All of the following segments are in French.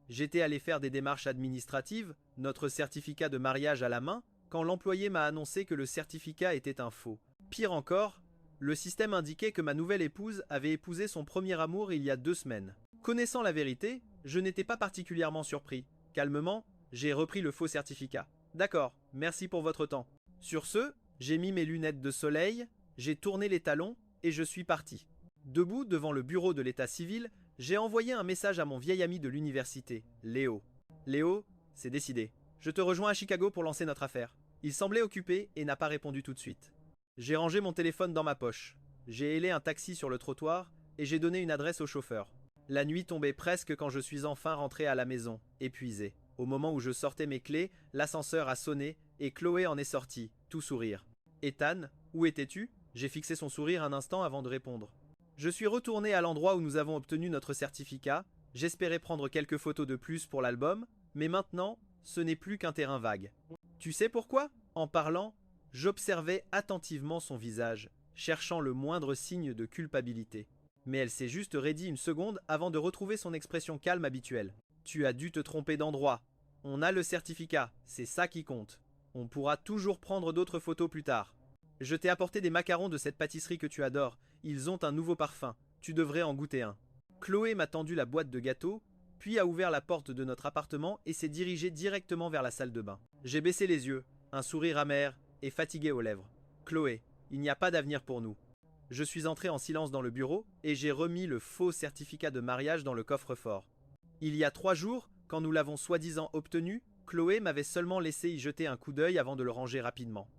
J'étais allé faire des démarches administratives, notre certificat de mariage à la main, quand l'employé m'a annoncé que le certificat était un faux. Pire encore, le système indiquait que ma nouvelle épouse avait épousé son premier amour il y a 2 semaines. Connaissant la vérité, je n'étais pas particulièrement surpris. Calmement, j'ai repris le faux certificat. D'accord, merci pour votre temps. Sur ce, j'ai mis mes lunettes de soleil, j'ai tourné les talons et je suis parti. Debout devant le bureau de l'état civil, j'ai envoyé un message à mon vieil ami de l'université, Léo. Léo, c'est décidé. Je te rejoins à Chicago pour lancer notre affaire. Il semblait occupé et n'a pas répondu tout de suite. J'ai rangé mon téléphone dans ma poche. J'ai hélé un taxi sur le trottoir et j'ai donné une adresse au chauffeur. La nuit tombait presque quand je suis enfin rentré à la maison, épuisé. Au moment où je sortais mes clés, l'ascenseur a sonné et Chloé en est sortie, tout sourire. Ethan, où étais-tu? J'ai fixé son sourire un instant avant de répondre. Je suis retourné à l'endroit où nous avons obtenu notre certificat. J'espérais prendre quelques photos de plus pour l'album, mais maintenant, ce n'est plus qu'un terrain vague. Tu sais pourquoi? En parlant, j'observais attentivement son visage, cherchant le moindre signe de culpabilité. Mais elle s'est juste raidie une seconde avant de retrouver son expression calme habituelle. Tu as dû te tromper d'endroit. On a le certificat, c'est ça qui compte. On pourra toujours prendre d'autres photos plus tard. Je t'ai apporté des macarons de cette pâtisserie que tu adores. Ils ont un nouveau parfum. Tu devrais en goûter un. Chloé m'a tendu la boîte de gâteaux, puis a ouvert la porte de notre appartement et s'est dirigée directement vers la salle de bain. J'ai baissé les yeux, un sourire amer et fatigué aux lèvres. Chloé, il n'y a pas d'avenir pour nous. Je suis entré en silence dans le bureau et j'ai remis le faux certificat de mariage dans le coffre-fort. Il y a 3 jours, quand nous l'avons soi-disant obtenu, Chloé m'avait seulement laissé y jeter un coup d'œil avant de le ranger rapidement.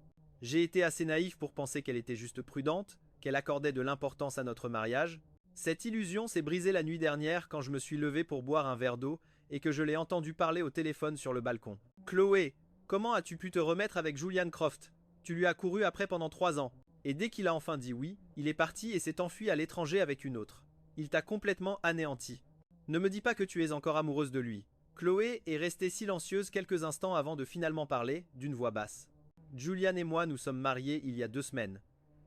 J'ai été assez naïf pour penser qu'elle était juste prudente, qu'elle accordait de l'importance à notre mariage. Cette illusion s'est brisée la nuit dernière quand je me suis levé pour boire un verre d'eau et que je l'ai entendu parler au téléphone sur le balcon. Chloé, comment as-tu pu te remettre avec Julian Croft? Tu lui as couru après pendant 3 ans. Et dès qu'il a enfin dit oui, il est parti et s'est enfui à l'étranger avec une autre. Il t'a complètement anéanti. Ne me dis pas que tu es encore amoureuse de lui. Chloé est restée silencieuse quelques instants avant de finalement parler, d'une voix basse. Julian et moi nous sommes mariés il y a 2 semaines.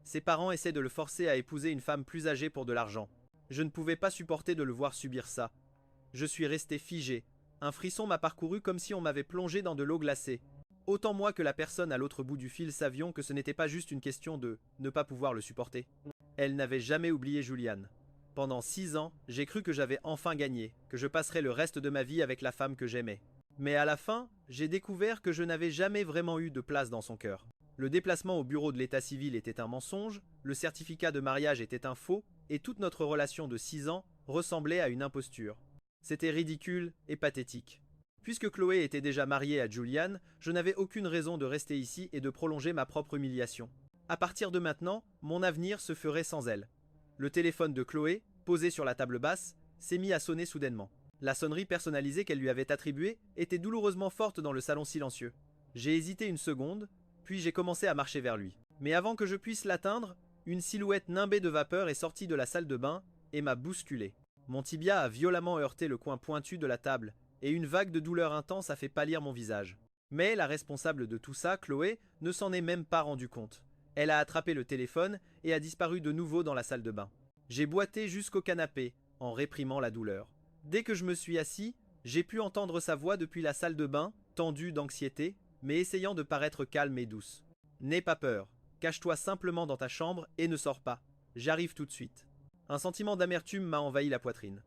Ses parents essaient de le forcer à épouser une femme plus âgée pour de l'argent. Je ne pouvais pas supporter de le voir subir ça. Je suis resté figé. Un frisson m'a parcouru comme si on m'avait plongé dans de l'eau glacée. Autant moi que la personne à l'autre bout du fil savions que ce n'était pas juste une question de ne pas pouvoir le supporter. Elle n'avait jamais oublié Julian. Pendant 6 ans, j'ai cru que j'avais enfin gagné, que je passerais le reste de ma vie avec la femme que j'aimais. Mais à la fin, j'ai découvert que je n'avais jamais vraiment eu de place dans son cœur. Le déplacement au bureau de l'état civil était un mensonge, le certificat de mariage était un faux, et toute notre relation de 6 ans ressemblait à une imposture. C'était ridicule et pathétique. Puisque Chloé était déjà mariée à Julian, je n'avais aucune raison de rester ici et de prolonger ma propre humiliation. À partir de maintenant, mon avenir se ferait sans elle. Le téléphone de Chloé, posé sur la table basse, s'est mis à sonner soudainement. La sonnerie personnalisée qu'elle lui avait attribuée était douloureusement forte dans le salon silencieux. J'ai hésité une seconde, puis j'ai commencé à marcher vers lui. Mais avant que je puisse l'atteindre, une silhouette nimbée de vapeur est sortie de la salle de bain et m'a bousculé. Mon tibia a violemment heurté le coin pointu de la table, et une vague de douleur intense a fait pâlir mon visage. Mais la responsable de tout ça, Chloé, ne s'en est même pas rendue compte. Elle a attrapé le téléphone et a disparu de nouveau dans la salle de bain. J'ai boité jusqu'au canapé, en réprimant la douleur. Dès que je me suis assis, j'ai pu entendre sa voix depuis la salle de bain, tendue d'anxiété, mais essayant de paraître calme et douce. N'aie pas peur, cache-toi simplement dans ta chambre et ne sors pas. J'arrive tout de suite. Un sentiment d'amertume m'a envahi la poitrine.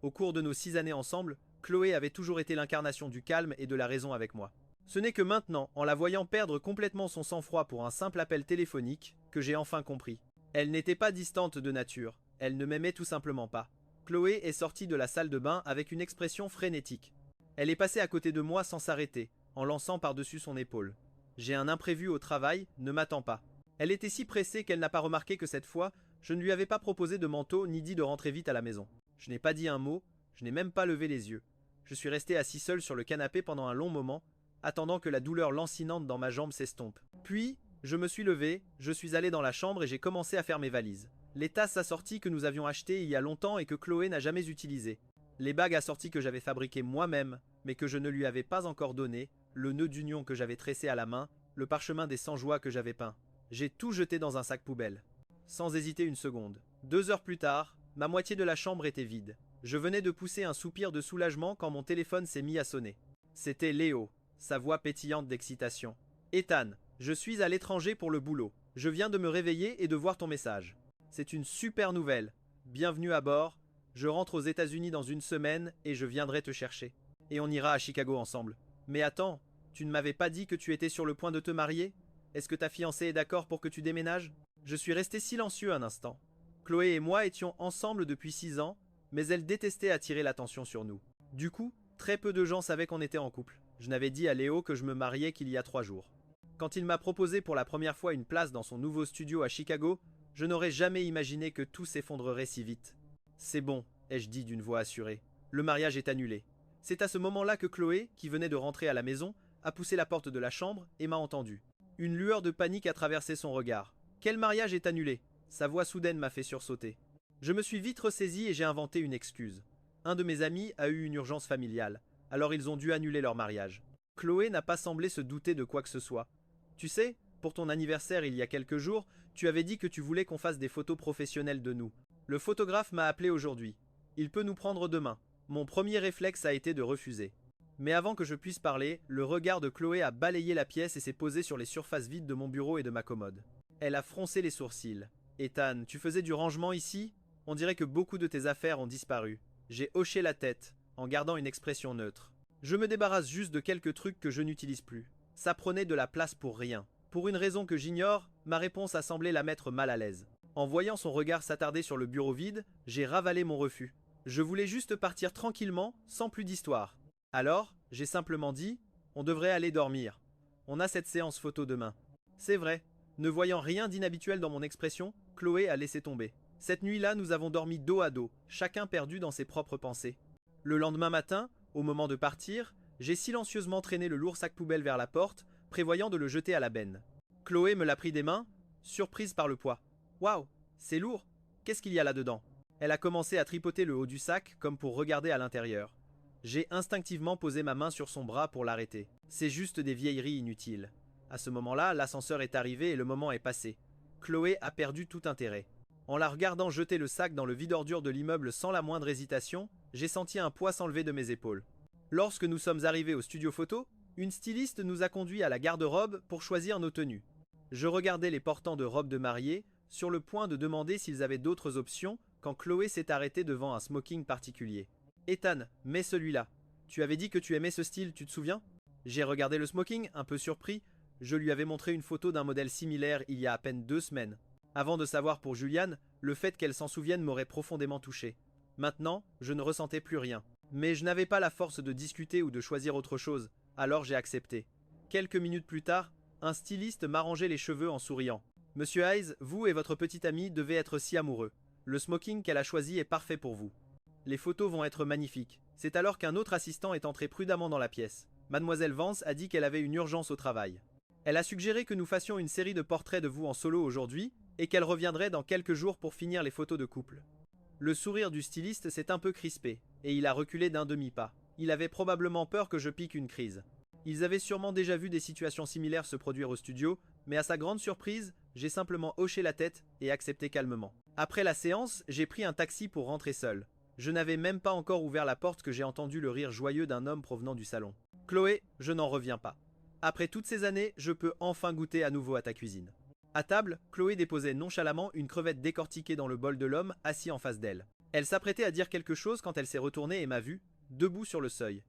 Au cours de nos 6 années ensemble, Chloé avait toujours été l'incarnation du calme et de la raison avec moi. Ce n'est que maintenant, en la voyant perdre complètement son sang-froid pour un simple appel téléphonique, que j'ai enfin compris. Elle n'était pas distante de nature, elle ne m'aimait tout simplement pas. Chloé est sortie de la salle de bain avec une expression frénétique. Elle est passée à côté de moi sans s'arrêter, en lançant par-dessus son épaule. J'ai un imprévu au travail, ne m'attends pas. Elle était si pressée qu'elle n'a pas remarqué que cette fois, je ne lui avais pas proposé de manteau ni dit de rentrer vite à la maison. Je n'ai pas dit un mot, je n'ai même pas levé les yeux. Je suis resté assis seul sur le canapé pendant un long moment, attendant que la douleur lancinante dans ma jambe s'estompe. Puis, je me suis levé, je suis allé dans la chambre et j'ai commencé à faire mes valises. Les tasses assorties que nous avions achetées il y a longtemps et que Chloé n'a jamais utilisées. Les bagues assorties que j'avais fabriquées moi-même, mais que je ne lui avais pas encore données, le nœud d'union que j'avais tressé à la main, le parchemin des 100 joies que j'avais peint. J'ai tout jeté dans un sac poubelle. Sans hésiter une seconde. 2 heures plus tard, ma moitié de la chambre était vide. Je venais de pousser un soupir de soulagement quand mon téléphone s'est mis à sonner. C'était Léo, sa voix pétillante d'excitation. Ethan, je suis à l'étranger pour le boulot. Je viens de me réveiller et de voir ton message. C'est une super nouvelle. Bienvenue à bord. Je rentre aux États-Unis dans une semaine et je viendrai te chercher. Et on ira à Chicago ensemble. Mais attends, tu ne m'avais pas dit que tu étais sur le point de te marier? Est-ce que ta fiancée est d'accord pour que tu déménages? Je suis resté silencieux un instant. Chloé et moi étions ensemble depuis 6 ans, mais elle détestait attirer l'attention sur nous. Du coup, très peu de gens savaient qu'on était en couple. Je n'avais dit à Léo que je me mariais qu'il y a 3 jours. Quand il m'a proposé pour la première fois une place dans son nouveau studio à Chicago, je n'aurais jamais imaginé que tout s'effondrerait si vite. C'est bon, ai-je dit d'une voix assurée. Le mariage est annulé. C'est à ce moment-là que Chloé, qui venait de rentrer à la maison, a poussé la porte de la chambre et m'a entendu. Une lueur de panique a traversé son regard. Quel mariage est annulé? Sa voix soudaine m'a fait sursauter. Je me suis vite ressaisi et j'ai inventé une excuse. Un de mes amis a eu une urgence familiale, alors ils ont dû annuler leur mariage. Chloé n'a pas semblé se douter de quoi que ce soit. Tu sais, pour ton anniversaire il y a quelques jours, tu avais dit que tu voulais qu'on fasse des photos professionnelles de nous. Le photographe m'a appelé aujourd'hui. Il peut nous prendre demain. Mon premier réflexe a été de refuser. Mais avant que je puisse parler, le regard de Chloé a balayé la pièce et s'est posé sur les surfaces vides de mon bureau et de ma commode. Elle a froncé les sourcils. Ethan, tu faisais du rangement ici? On dirait que beaucoup de tes affaires ont disparu. J'ai hoché la tête, en gardant une expression neutre. Je me débarrasse juste de quelques trucs que je n'utilise plus. Ça prenait de la place pour rien. Pour une raison que j'ignore, ma réponse a semblé la mettre mal à l'aise. En voyant son regard s'attarder sur le bureau vide, j'ai ravalé mon refus. Je voulais juste partir tranquillement, sans plus d'histoire. Alors, j'ai simplement dit, on devrait aller dormir. On a cette séance photo demain. C'est vrai. Ne voyant rien d'inhabituel dans mon expression, Chloé a laissé tomber. Cette nuit-là, nous avons dormi dos à dos, chacun perdu dans ses propres pensées. Le lendemain matin, au moment de partir, j'ai silencieusement traîné le lourd sac poubelle vers la porte, prévoyant de le jeter à la benne. Chloé me l'a pris des mains, surprise par le poids. Waouh, c'est lourd. Qu'est-ce qu'il y a là-dedans? Elle a commencé à tripoter le haut du sac, comme pour regarder à l'intérieur. J'ai instinctivement posé ma main sur son bras pour l'arrêter. C'est juste des vieilleries inutiles. À ce moment-là, l'ascenseur est arrivé et le moment est passé. Chloé a perdu tout intérêt. En la regardant jeter le sac dans le vide-ordures de l'immeuble sans la moindre hésitation, j'ai senti un poids s'enlever de mes épaules. Lorsque nous sommes arrivés au studio photo, une styliste nous a conduits à la garde-robe pour choisir nos tenues. Je regardais les portants de robes de mariée, sur le point de demander s'ils avaient d'autres options, quand Chloé s'est arrêtée devant un smoking particulier. Ethan, mets celui-là. Tu avais dit que tu aimais ce style, tu te souviens? J'ai regardé le smoking, un peu surpris. Je lui avais montré une photo d'un modèle similaire il y a à peine 2 semaines. Avant de savoir pour Juliane, le fait qu'elle s'en souvienne m'aurait profondément touché. Maintenant, je ne ressentais plus rien. Mais je n'avais pas la force de discuter ou de choisir autre chose, alors j'ai accepté. Quelques minutes plus tard, un styliste m'arrangeait les cheveux en souriant. Monsieur Hayes, vous et votre petite amie devez être si amoureux. Le smoking qu'elle a choisi est parfait pour vous. Les photos vont être magnifiques. C'est alors qu'un autre assistant est entré prudemment dans la pièce. Mademoiselle Vance a dit qu'elle avait une urgence au travail. Elle a suggéré que nous fassions une série de portraits de vous en solo aujourd'hui et qu'elle reviendrait dans quelques jours pour finir les photos de couple. Le sourire du styliste s'est un peu crispé et il a reculé d'un demi-pas. Il avait probablement peur que je pique une crise. Ils avaient sûrement déjà vu des situations similaires se produire au studio, mais à sa grande surprise, j'ai simplement hoché la tête et accepté calmement. Après la séance, j'ai pris un taxi pour rentrer seul. Je n'avais même pas encore ouvert la porte que j'ai entendu le rire joyeux d'un homme provenant du salon. Chloé, je n'en reviens pas. Après toutes ces années, je peux enfin goûter à nouveau à ta cuisine. À table, Chloé déposait nonchalamment une crevette décortiquée dans le bol de l'homme assis en face d'elle. Elle s'apprêtait à dire quelque chose quand elle s'est retournée et m'a vu, debout sur le seuil.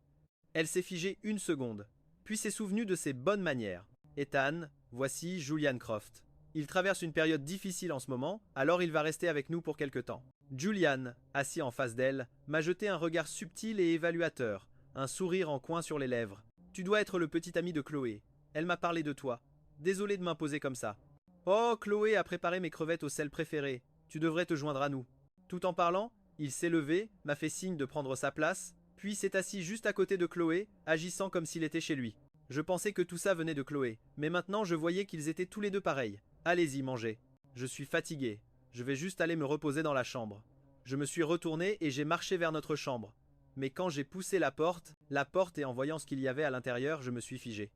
Elle s'est figée une seconde, puis s'est souvenue de ses bonnes manières. Ethan, voici Julian Croft. Il traverse une période difficile en ce moment, alors il va rester avec nous pour quelque temps. Julian, assis en face d'elle, m'a jeté un regard subtil et évaluateur, un sourire en coin sur les lèvres. Tu dois être le petit ami de Chloé. Elle m'a parlé de toi. Désolé de m'imposer comme ça. Oh, Chloé a préparé mes crevettes au sel préféré. Tu devrais te joindre à nous. Tout en parlant, il s'est levé, m'a fait signe de prendre sa place, puis s'est assis juste à côté de Chloé, agissant comme s'il était chez lui. Je pensais que tout ça venait de Chloé, mais maintenant je voyais qu'ils étaient tous les deux pareils. Allez-y, mangez. Je suis fatigué. Je vais juste aller me reposer dans la chambre. Je me suis retourné et j'ai marché vers notre chambre. Mais quand j'ai poussé la porte et en voyant ce qu'il y avait à l'intérieur, je me suis figé.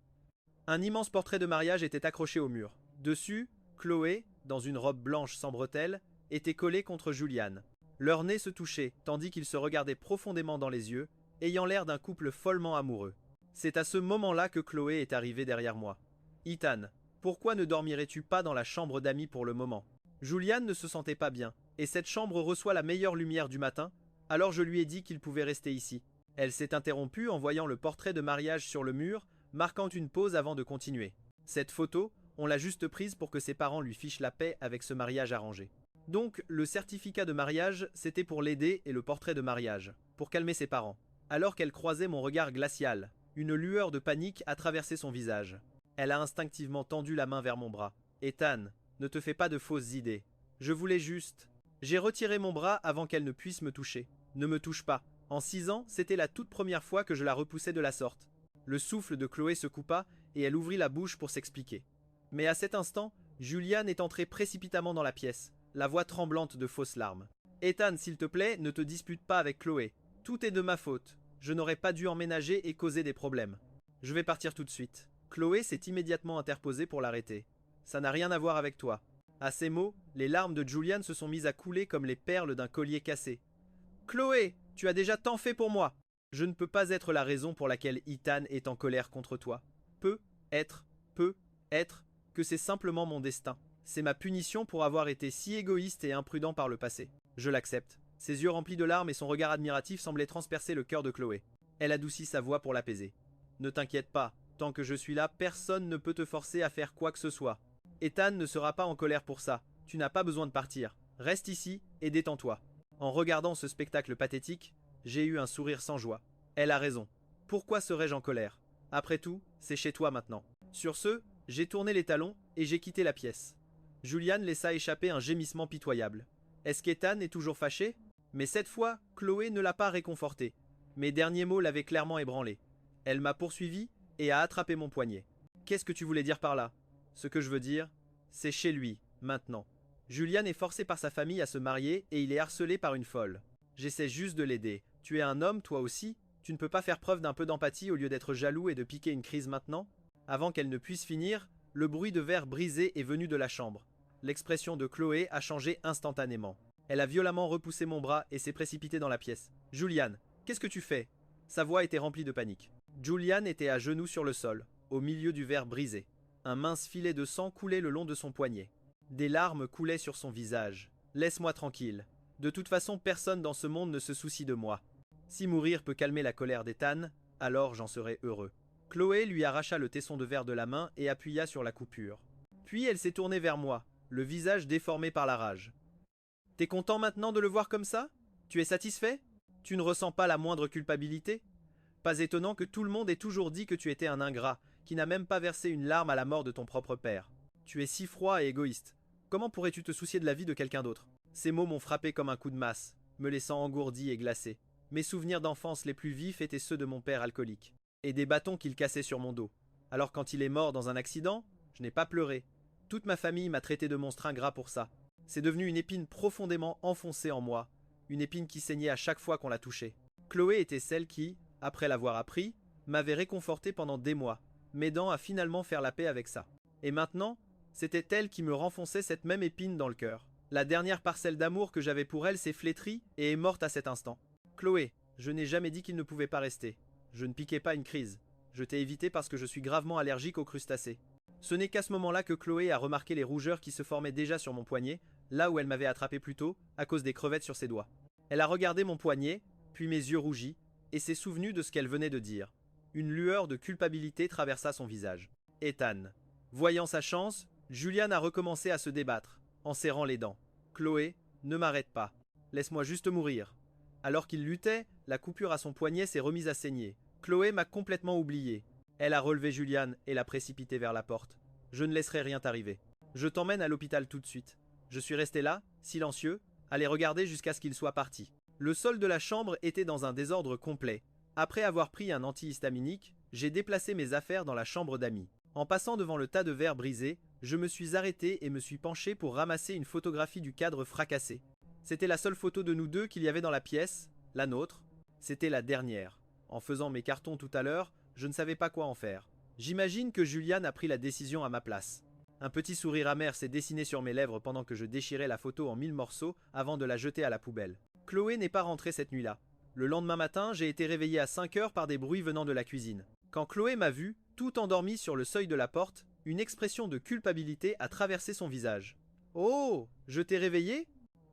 Un immense portrait de mariage était accroché au mur. Dessus, Chloé, dans une robe blanche sans bretelles, était collée contre Juliane. Leurs nez se touchaient, tandis qu'ils se regardaient profondément dans les yeux, ayant l'air d'un couple follement amoureux. C'est à ce moment-là que Chloé est arrivée derrière moi. Ethan, pourquoi ne dormirais-tu pas dans la chambre d'amis pour le moment? Julian ne se sentait pas bien, et cette chambre reçoit la meilleure lumière du matin, alors je lui ai dit qu'il pouvait rester ici. Elle s'est interrompue en voyant le portrait de mariage sur le mur, marquant une pause avant de continuer. Cette photo, on l'a juste prise pour que ses parents lui fichent la paix avec ce mariage arrangé. Donc, le certificat de mariage, c'était pour l'aider et le portrait de mariage, pour calmer ses parents. Alors qu'elle croisait mon regard glacial, une lueur de panique a traversé son visage. Elle a instinctivement tendu la main vers mon bras. Ethan, ne te fais pas de fausses idées. Je voulais juste... J'ai retiré mon bras avant qu'elle ne puisse me toucher. Ne me touche pas. En 6 ans, c'était la toute première fois que je la repoussais de la sorte. Le souffle de Chloé se coupa et elle ouvrit la bouche pour s'expliquer. Mais à cet instant, Julian est entré précipitamment dans la pièce, la voix tremblante de fausses larmes. Ethan, s'il te plaît, ne te dispute pas avec Chloé. Tout est de ma faute. Je n'aurais pas dû emménager et causer des problèmes. Je vais partir tout de suite. Chloé s'est immédiatement interposée pour l'arrêter. Ça n'a rien à voir avec toi. À ces mots, les larmes de Julian se sont mises à couler comme les perles d'un collier cassé. Chloé, tu as déjà tant fait pour moi. Je ne peux pas être la raison pour laquelle Ethan est en colère contre toi. Peut être que c'est simplement mon destin. C'est ma punition pour avoir été si égoïste et imprudent par le passé. Je l'accepte. Ses yeux remplis de larmes et son regard admiratif semblaient transpercer le cœur de Chloé. Elle adoucit sa voix pour l'apaiser. Ne t'inquiète pas, tant que je suis là, personne ne peut te forcer à faire quoi que ce soit. Ethan ne sera pas en colère pour ça. Tu n'as pas besoin de partir. Reste ici et détends-toi. En regardant ce spectacle pathétique, j'ai eu un sourire sans joie. Elle a raison. Pourquoi serais-je en colère? Après tout, c'est chez toi maintenant. Sur ce, j'ai tourné les talons et j'ai quitté la pièce. Julian laissa échapper un gémissement pitoyable. Est-ce qu'Ethan est toujours fâché? Mais cette fois, Chloé ne l'a pas réconforté. Mes derniers mots l'avaient clairement ébranlé. Elle m'a poursuivi et a attrapé mon poignet. Qu'est-ce que tu voulais dire par là? Ce que je veux dire, c'est chez lui, maintenant. Julian est forcé par sa famille à se marier et il est harcelé par une folle. J'essaie juste de l'aider. Tu es un homme, toi aussi? Tu ne peux pas faire preuve d'un peu d'empathie au lieu d'être jaloux et de piquer une crise maintenant? Avant qu'elle ne puisse finir, le bruit de verre brisé est venu de la chambre. L'expression de Chloé a changé instantanément. Elle a violemment repoussé mon bras et s'est précipitée dans la pièce. Julian, qu'est-ce que tu fais? Sa voix était remplie de panique. Julian était à genoux sur le sol, au milieu du verre brisé. Un mince filet de sang coulait le long de son poignet. Des larmes coulaient sur son visage. Laisse-moi tranquille. De toute façon, personne dans ce monde ne se soucie de moi. Si mourir peut calmer la colère d'Ethan, alors j'en serai heureux. Chloé lui arracha le tesson de verre de la main et appuya sur la coupure. Puis elle s'est tournée vers moi, le visage déformé par la rage. T'es content maintenant de le voir comme ça? Tu es satisfait? Tu ne ressens pas la moindre culpabilité? Pas étonnant que tout le monde ait toujours dit que tu étais un ingrat, qui n'a même pas versé une larme à la mort de ton propre père. Tu es si froid et égoïste. Comment pourrais-tu te soucier de la vie de quelqu'un d'autre? Ces mots m'ont frappé comme un coup de masse, me laissant engourdi et glacé. Mes souvenirs d'enfance les plus vifs étaient ceux de mon père alcoolique, et des bâtons qu'il cassait sur mon dos. Alors quand il est mort dans un accident, je n'ai pas pleuré. Toute ma famille m'a traité de monstre ingrat pour ça. C'est devenu une épine profondément enfoncée en moi, une épine qui saignait à chaque fois qu'on la touchait. Chloé était celle qui, après l'avoir appris, m'avait réconforté pendant des mois, m'aidant à finalement faire la paix avec ça. Et maintenant, c'était elle qui me renfonçait cette même épine dans le cœur. La dernière parcelle d'amour que j'avais pour elle s'est flétrie et est morte à cet instant. Chloé, je n'ai jamais dit qu'il ne pouvait pas rester. Je ne piquais pas une crise. Je t'ai évité parce que je suis gravement allergique aux crustacés. Ce n'est qu'à ce moment-là que Chloé a remarqué les rougeurs qui se formaient déjà sur mon poignet, là où elle m'avait attrapé plus tôt, à cause des crevettes sur ses doigts. Elle a regardé mon poignet, puis mes yeux rougis, et s'est souvenue de ce qu'elle venait de dire. Une lueur de culpabilité traversa son visage. Ethan. Voyant sa chance, Julian a recommencé à se débattre, en serrant les dents. Chloé, ne m'arrête pas. Laisse-moi juste mourir. Alors qu'il luttait, la coupure à son poignet s'est remise à saigner. Chloé m'a complètement oublié. Elle a relevé Julian et l'a précipité vers la porte. Je ne laisserai rien t'arriver. Je t'emmène à l'hôpital tout de suite. Je suis resté là, silencieux, à les regarder jusqu'à ce qu'ils soient partis. Le sol de la chambre était dans un désordre complet. Après avoir pris un antihistaminique, j'ai déplacé mes affaires dans la chambre d'amis. En passant devant le tas de verres brisés, je me suis arrêté et me suis penché pour ramasser une photographie du cadre fracassé. C'était la seule photo de nous deux qu'il y avait dans la pièce, la nôtre. C'était la dernière. En faisant mes cartons tout à l'heure, je ne savais pas quoi en faire. J'imagine que Julian a pris la décision à ma place. Un petit sourire amer s'est dessiné sur mes lèvres pendant que je déchirais la photo en 1000 morceaux avant de la jeter à la poubelle. Chloé n'est pas rentrée cette nuit-là. Le lendemain matin, j'ai été réveillé à 5 heures par des bruits venant de la cuisine. Quand Chloé m'a vu, tout endormi sur le seuil de la porte, une expression de culpabilité a traversé son visage. Oh, je t'ai réveillé?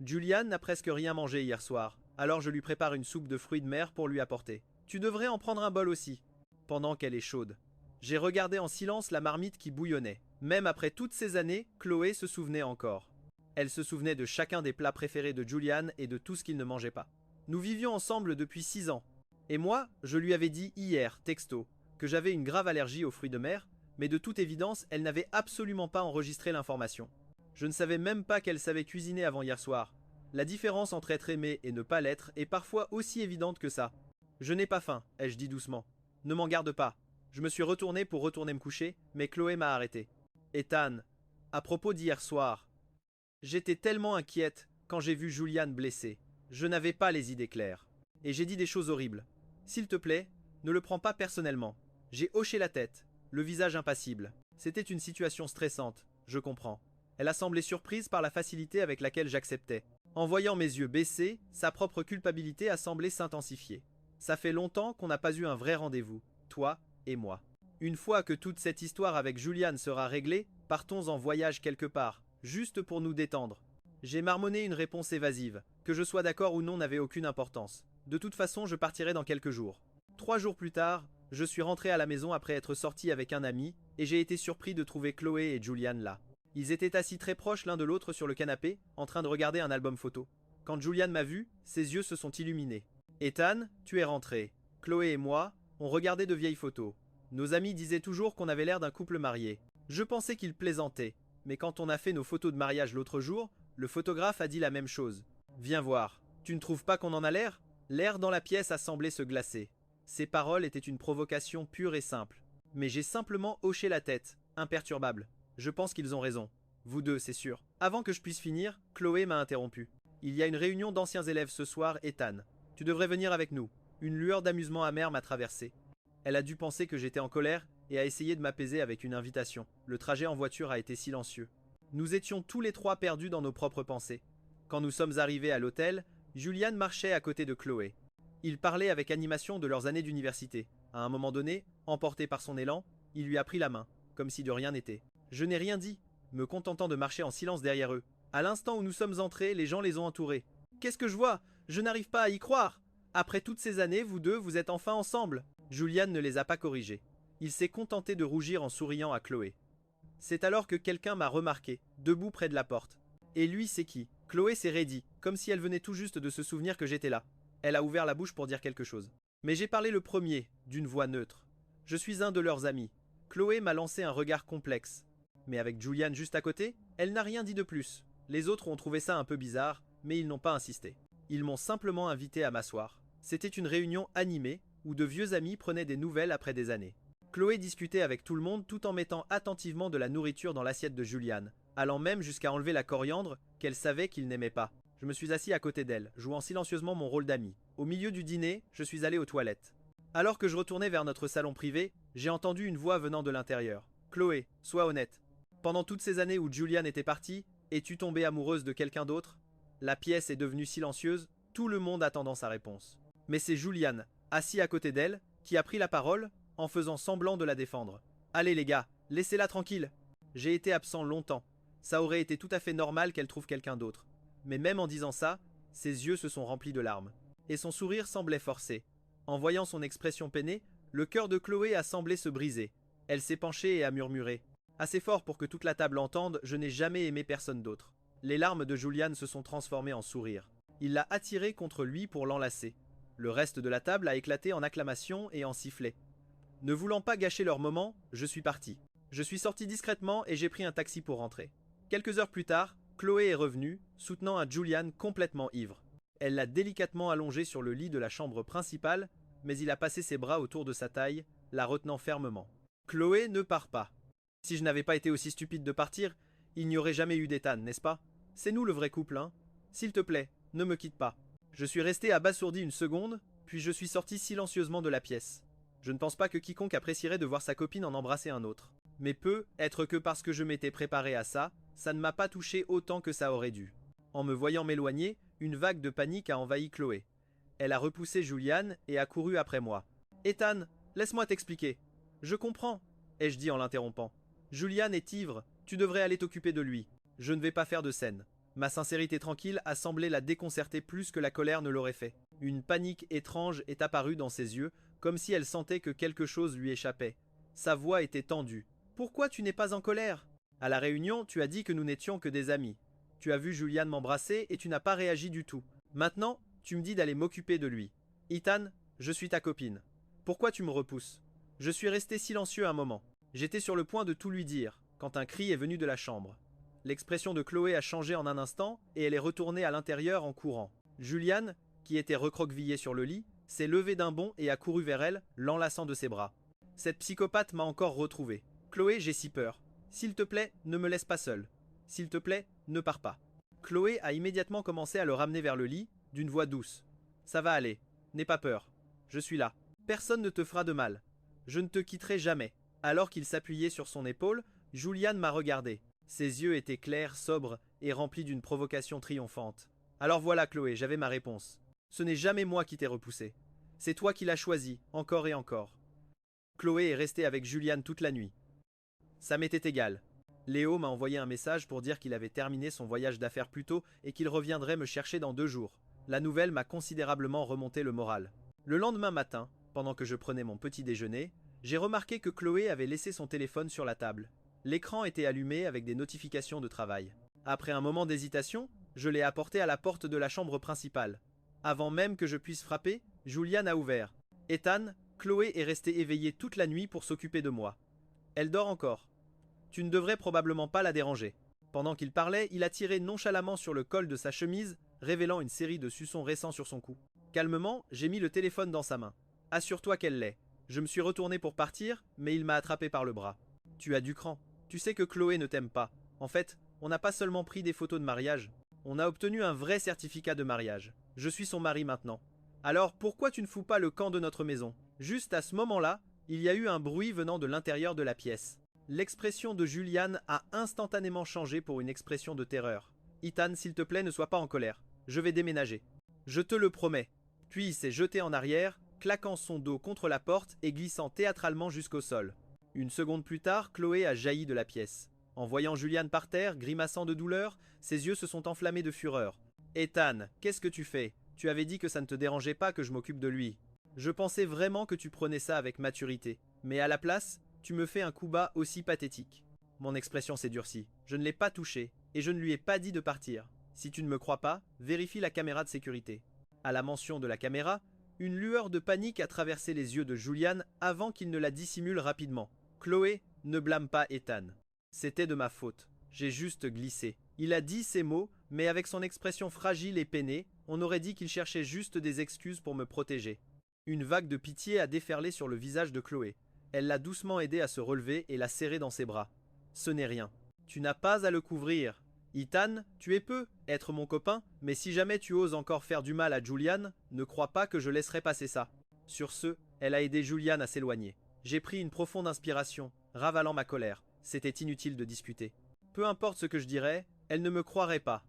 Julian n'a presque rien mangé hier soir, alors je lui prépare une soupe de fruits de mer pour lui apporter. Tu devrais en prendre un bol aussi, pendant qu'elle est chaude. J'ai regardé en silence la marmite qui bouillonnait. Même après toutes ces années, Chloé se souvenait encore. Elle se souvenait de chacun des plats préférés de Julian et de tout ce qu'il ne mangeait pas. Nous vivions ensemble depuis 6 ans. Et moi, je lui avais dit hier, texto, que j'avais une grave allergie aux fruits de mer, mais de toute évidence, elle n'avait absolument pas enregistré l'information. Je ne savais même pas qu'elle savait cuisiner avant hier soir. La différence entre être aimé et ne pas l'être est parfois aussi évidente que ça. Je n'ai pas faim, ai-je dit doucement. Ne m'en garde pas. Je me suis retourné pour retourner me coucher, mais Chloé m'a arrêté. Ethan, à propos d'hier soir, j'étais tellement inquiète quand j'ai vu Julian blessé. Je n'avais pas les idées claires. Et j'ai dit des choses horribles. S'il te plaît, ne le prends pas personnellement. J'ai hoché la tête, le visage impassible. C'était une situation stressante, je comprends. Elle a semblé surprise par la facilité avec laquelle j'acceptais. En voyant mes yeux baissés, sa propre culpabilité a semblé s'intensifier. Ça fait longtemps qu'on n'a pas eu un vrai rendez-vous, toi et moi. Une fois que toute cette histoire avec Julian sera réglée, partons en voyage quelque part, juste pour nous détendre. J'ai marmonné une réponse évasive. Que je sois d'accord ou non n'avait aucune importance. De toute façon, je partirai dans quelques jours. 3 jours plus tard, je suis rentré à la maison après être sorti avec un ami, et j'ai été surpris de trouver Chloé et Julian là. Ils étaient assis très proches l'un de l'autre sur le canapé, en train de regarder un album photo. Quand Julian m'a vu, ses yeux se sont illuminés. Ethan, tu es rentré. Chloé et moi, on regardait de vieilles photos. Nos amis disaient toujours qu'on avait l'air d'un couple marié. Je pensais qu'ils plaisantaient, mais quand on a fait nos photos de mariage l'autre jour, le photographe a dit la même chose. Viens voir. Tu ne trouves pas qu'on en a l'air? L'air dans la pièce a semblé se glacer. Ces paroles étaient une provocation pure et simple. Mais j'ai simplement hoché la tête, imperturbable. Je pense qu'ils ont raison. Vous deux, c'est sûr. Avant que je puisse finir, Chloé m'a interrompu. Il y a une réunion d'anciens élèves ce soir, Ethan. Tu devrais venir avec nous. Une lueur d'amusement amer m'a traversé. Elle a dû penser que j'étais en colère et a essayé de m'apaiser avec une invitation. Le trajet en voiture a été silencieux. Nous étions tous les trois perdus dans nos propres pensées. Quand nous sommes arrivés à l'hôtel, Julian marchait à côté de Chloé. Ils parlaient avec animation de leurs années d'université. À un moment donné, emporté par son élan, il lui a pris la main, comme si de rien n'était. Je n'ai rien dit, me contentant de marcher en silence derrière eux. À l'instant où nous sommes entrés, les gens les ont entourés. Qu'est-ce que je vois? Je n'arrive pas à y croire. Après toutes ces années, vous deux, vous êtes enfin ensemble. Julian ne les a pas corrigés. Il s'est contenté de rougir en souriant à Chloé. C'est alors que quelqu'un m'a remarqué, debout près de la porte. Et lui, c'est qui? Chloé s'est raidie, comme si elle venait tout juste de se souvenir que j'étais là. Elle a ouvert la bouche pour dire quelque chose. Mais j'ai parlé le premier, d'une voix neutre. Je suis un de leurs amis. Chloé m'a lancé un regard complexe. Mais avec Julian juste à côté, elle n'a rien dit de plus. Les autres ont trouvé ça un peu bizarre, mais ils n'ont pas insisté. Ils m'ont simplement invité à m'asseoir. C'était une réunion animée, où de vieux amis prenaient des nouvelles après des années. Chloé discutait avec tout le monde tout en mettant attentivement de la nourriture dans l'assiette de Julian, allant même jusqu'à enlever la coriandre qu'elle savait qu'il n'aimait pas. Je me suis assis à côté d'elle, jouant silencieusement mon rôle d'ami. Au milieu du dîner, je suis allé aux toilettes. Alors que je retournais vers notre salon privé, j'ai entendu une voix venant de l'intérieur. Chloé, sois honnête. Pendant toutes ces années où Julian était parti, es-tu tombée amoureuse de quelqu'un d'autre? La pièce est devenue silencieuse, tout le monde attendant sa réponse. Mais c'est Julian, assis à côté d'elle, qui a pris la parole, en faisant semblant de la défendre. Allez les gars, laissez-la tranquille. J'ai été absent longtemps. Ça aurait été tout à fait normal qu'elle trouve quelqu'un d'autre. Mais même en disant ça, ses yeux se sont remplis de larmes. Et son sourire semblait forcé. En voyant son expression peinée, le cœur de Chloé a semblé se briser. Elle s'est penchée et a murmuré. Assez fort pour que toute la table entende, je n'ai jamais aimé personne d'autre. Les larmes de Julian se sont transformées en sourires. Il l'a attiré contre lui pour l'enlacer. Le reste de la table a éclaté en acclamations et en sifflets. Ne voulant pas gâcher leur moment, je suis parti. Je suis sorti discrètement et j'ai pris un taxi pour rentrer. Quelques heures plus tard, Chloé est revenue, soutenant un Julian complètement ivre. Elle l'a délicatement allongé sur le lit de la chambre principale, mais il a passé ses bras autour de sa taille, la retenant fermement. Chloé ne part pas. Si je n'avais pas été aussi stupide de partir, il n'y aurait jamais eu d'Ethan, n'est-ce pas? C'est nous le vrai couple, hein? S'il te plaît, ne me quitte pas. Je suis resté abasourdi une seconde, puis je suis sorti silencieusement de la pièce. Je ne pense pas que quiconque apprécierait de voir sa copine en embrasser un autre. Mais peut être que parce que je m'étais préparé à ça, ça ne m'a pas touché autant que ça aurait dû. En me voyant m'éloigner, Une vague de panique a envahi Chloé. Elle a repoussé Julian et a couru après moi. Ethan, laisse-moi t'expliquer. Je comprends, ai-je dit en l'interrompant. Julian est ivre, tu devrais aller t'occuper de lui. Je ne vais pas faire de scène. Ma sincérité tranquille a semblé la déconcerter plus que la colère ne l'aurait fait. Une panique étrange est apparue dans ses yeux, comme si elle sentait que quelque chose lui échappait. Sa voix était tendue. Pourquoi tu n'es pas en colère? À la réunion, tu as dit que nous n'étions que des amis. Tu as vu Julian m'embrasser et tu n'as pas réagi du tout. Maintenant, tu me dis d'aller m'occuper de lui. Ethan, je suis ta copine. Pourquoi tu me repousses? Je suis resté silencieux un moment. J'étais sur le point de tout lui dire, quand un cri est venu de la chambre. L'expression de Chloé a changé en un instant et elle est retournée à l'intérieur en courant. Julian, qui était recroquevillé sur le lit, s'est levé d'un bond et a couru vers elle, l'enlaçant de ses bras. Cette psychopathe m'a encore retrouvé. Chloé, j'ai si peur. S'il te plaît, ne me laisse pas seule. S'il te plaît, ne pars pas. Chloé a immédiatement commencé à le ramener vers le lit, d'une voix douce. Ça va aller. N'aie pas peur. Je suis là. Personne ne te fera de mal. Je ne te quitterai jamais. Alors qu'il s'appuyait sur son épaule, Julian m'a regardé. Ses yeux étaient clairs, sobres et remplis d'une provocation triomphante. Alors voilà, Chloé, j'avais ma réponse. Ce n'est jamais moi qui t'ai repoussé. C'est toi qui l'as choisi, encore et encore. Chloé est restée avec Julian toute la nuit. Ça m'était égal. Léo m'a envoyé un message pour dire qu'il avait terminé son voyage d'affaires plus tôt et qu'il reviendrait me chercher dans 2 jours. La nouvelle m'a considérablement remonté le moral. Le lendemain matin, pendant que je prenais mon petit déjeuner, j'ai remarqué que Chloé avait laissé son téléphone sur la table. L'écran était allumé avec des notifications de travail. Après un moment d'hésitation, je l'ai apporté à la porte de la chambre principale. Avant même que je puisse frapper, Julian a ouvert. Ethan, Chloé est restée éveillée toute la nuit pour s'occuper de moi. Elle dort encore. Tu ne devrais probablement pas la déranger. Pendant qu'il parlait, il a tiré nonchalamment sur le col de sa chemise, révélant une série de suçons récents sur son cou. Calmement, j'ai mis le téléphone dans sa main. Assure-toi qu'elle l'est. Je me suis retourné pour partir, mais il m'a attrapé par le bras. Tu as du cran. Tu sais que Chloé ne t'aime pas. En fait, on n'a pas seulement pris des photos de mariage, on a obtenu un vrai certificat de mariage. Je suis son mari maintenant. Alors pourquoi tu ne fous pas le camp de notre maison? Juste à ce moment-là, il y a eu un bruit venant de l'intérieur de la pièce. L'expression de Julian a instantanément changé pour une expression de terreur. Ethan, s'il te plaît, ne sois pas en colère. Je vais déménager. Je te le promets. Puis il s'est jeté en arrière, claquant son dos contre la porte et glissant théâtralement jusqu'au sol. Une seconde plus tard, Chloé a jailli de la pièce. En voyant Julian par terre, grimaçant de douleur, ses yeux se sont enflammés de fureur. Ethan, qu'est-ce que tu fais? Tu avais dit que ça ne te dérangeait pas que je m'occupe de lui. Je pensais vraiment que tu prenais ça avec maturité. Mais à la place, tu me fais un coup bas aussi pathétique. Mon expression s'est durcie. Je ne l'ai pas touché, et je ne lui ai pas dit de partir. Si tu ne me crois pas, vérifie la caméra de sécurité. À la mention de la caméra, une lueur de panique a traversé les yeux de Julian avant qu'il ne la dissimule rapidement. Chloé, ne blâme pas Ethan. C'était de ma faute. J'ai juste glissé. Il a dit ces mots, mais avec son expression fragile et peinée, on aurait dit qu'il cherchait juste des excuses pour me protéger. Une vague de pitié a déferlé sur le visage de Chloé. Elle l'a doucement aidé à se relever et l'a serré dans ses bras. Ce n'est rien. Tu n'as pas à le couvrir. Ethan, tu es peu, être mon copain, mais si jamais tu oses encore faire du mal à Julian, ne crois pas que je laisserai passer ça. Sur ce, elle a aidé Julian à s'éloigner. J'ai pris une profonde inspiration, ravalant ma colère. C'était inutile de discuter. Peu importe ce que je dirais, elle ne me croirait pas.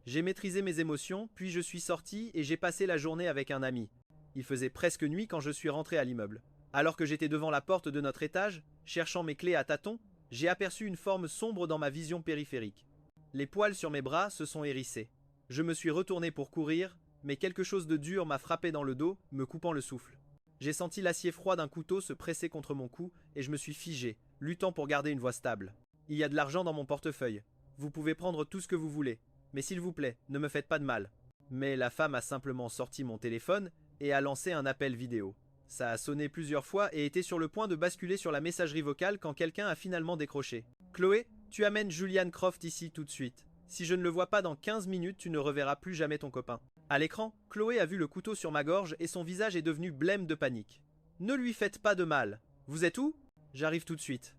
J'ai maîtrisé mes émotions, puis je suis sorti et j'ai passé la journée avec un ami. Il faisait presque nuit quand je suis rentré à l'immeuble. Alors que j'étais devant la porte de notre étage, cherchant mes clés à tâtons, j'ai aperçu une forme sombre dans ma vision périphérique. Les poils sur mes bras se sont hérissés. Je me suis retourné pour courir, mais quelque chose de dur m'a frappé dans le dos, me coupant le souffle. J'ai senti l'acier froid d'un couteau se presser contre mon cou et je me suis figé, luttant pour garder une voix stable. Il y a de l'argent dans mon portefeuille. Vous pouvez prendre tout ce que vous voulez, mais s'il vous plaît, ne me faites pas de mal. Mais la femme a simplement sorti mon téléphone et a lancé un appel vidéo. Ça a sonné plusieurs fois et était sur le point de basculer sur la messagerie vocale quand quelqu'un a finalement décroché. Chloé, tu amènes Julian Croft ici tout de suite. Si je ne le vois pas dans 15 minutes, tu ne reverras plus jamais ton copain. À l'écran, Chloé a vu le couteau sur ma gorge et son visage est devenu blême de panique. Ne lui faites pas de mal. Vous êtes où? J'arrive tout de suite.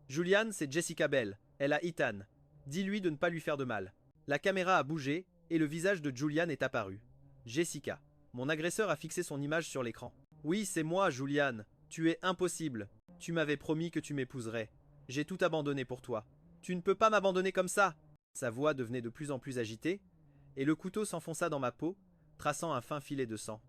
Julian, c'est Jessica Bell. Elle a Ethan. Dis-lui de ne pas lui faire de mal. La caméra a bougé et le visage de Julian est apparu. Jessica. Mon agresseur a fixé son image sur l'écran. Oui, c'est moi, Julian. Tu es impossible. Tu m'avais promis que tu m'épouserais. J'ai tout abandonné pour toi. Tu ne peux pas m'abandonner comme ça. Sa voix devenait de plus en plus agitée. et le couteau s'enfonça dans ma peau, traçant un fin filet de sang.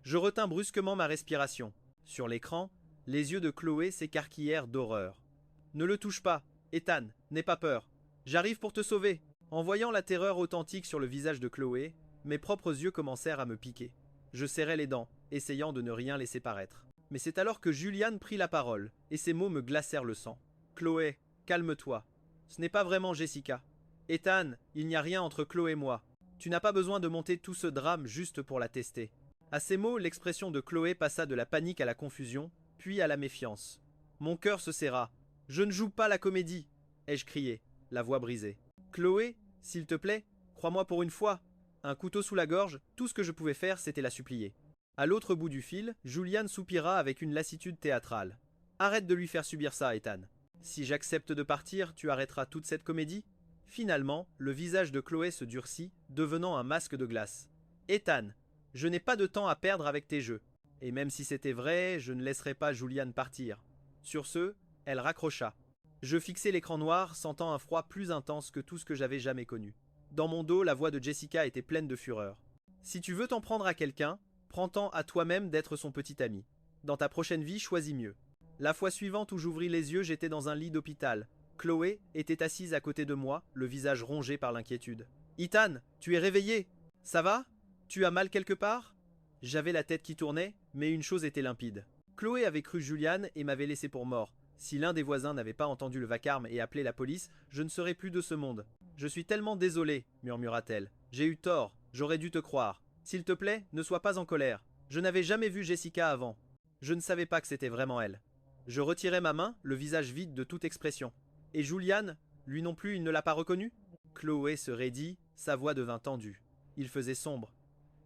Je retins brusquement ma respiration. Sur l'écran, les yeux de Chloé s'écarquillèrent d'horreur. « Ne le touche pas, Ethan, n'aie pas peur. J'arrive pour te sauver. » En voyant la terreur authentique sur le visage de Chloé, mes propres yeux commencèrent à me piquer. Je serrai les dents, essayant de ne rien laisser paraître. Mais c'est alors que Julian prit la parole, et ses mots me glacèrent le sang. « Chloé, calme-toi. Ce n'est pas vraiment Jessica. Ethan, il n'y a rien entre Chloé et moi. Tu n'as pas besoin de monter tout ce drame juste pour la tester. » À ces mots, l'expression de Chloé passa de la panique à la confusion, puis à la méfiance. Mon cœur se serra. « Je ne joue pas la comédie !» ai-je crié, la voix brisée. « Chloé, s'il te plaît, crois-moi pour une fois. » Un couteau sous la gorge, tout ce que je pouvais faire, c'était la supplier. À l'autre bout du fil, Julian soupira avec une lassitude théâtrale. « Arrête de lui faire subir ça, Ethan. Si j'accepte de partir, tu arrêteras toute cette comédie ?» Finalement, le visage de Chloé se durcit, devenant un masque de glace. « Ethan, je n'ai pas de temps à perdre avec tes jeux. Et même si c'était vrai, je ne laisserai pas Julian partir. » Sur ce, elle raccrocha. Je fixai l'écran noir, sentant un froid plus intense que tout ce que j'avais jamais connu. Dans mon dos, la voix de Jessica était pleine de fureur. « Si tu veux t'en prendre à quelqu'un, prends-t'en à toi-même d'être son petit ami. Dans ta prochaine vie, choisis mieux. » La fois suivante où j'ouvris les yeux, j'étais dans un lit d'hôpital. Chloé était assise à côté de moi, le visage rongé par l'inquiétude. « Ethan, tu es réveillé. Ça va? Tu as mal quelque part ?» J'avais la tête qui tournait, mais une chose était limpide. Chloé avait cru Julian et m'avait laissé pour mort. Si l'un des voisins n'avait pas entendu le vacarme et appelé la police, je ne serais plus de ce monde. « Je suis tellement désolée, murmura-t-elle. J'ai eu tort, j'aurais dû te croire. S'il te plaît, ne sois pas en colère. Je n'avais jamais vu Jessica avant. Je ne savais pas que c'était vraiment elle. » Je retirai ma main, le visage vide de toute expression. « Et Julian, lui non plus, il ne l'a pas reconnu ?» Chloé se raidit, sa voix devint tendue. Il faisait sombre.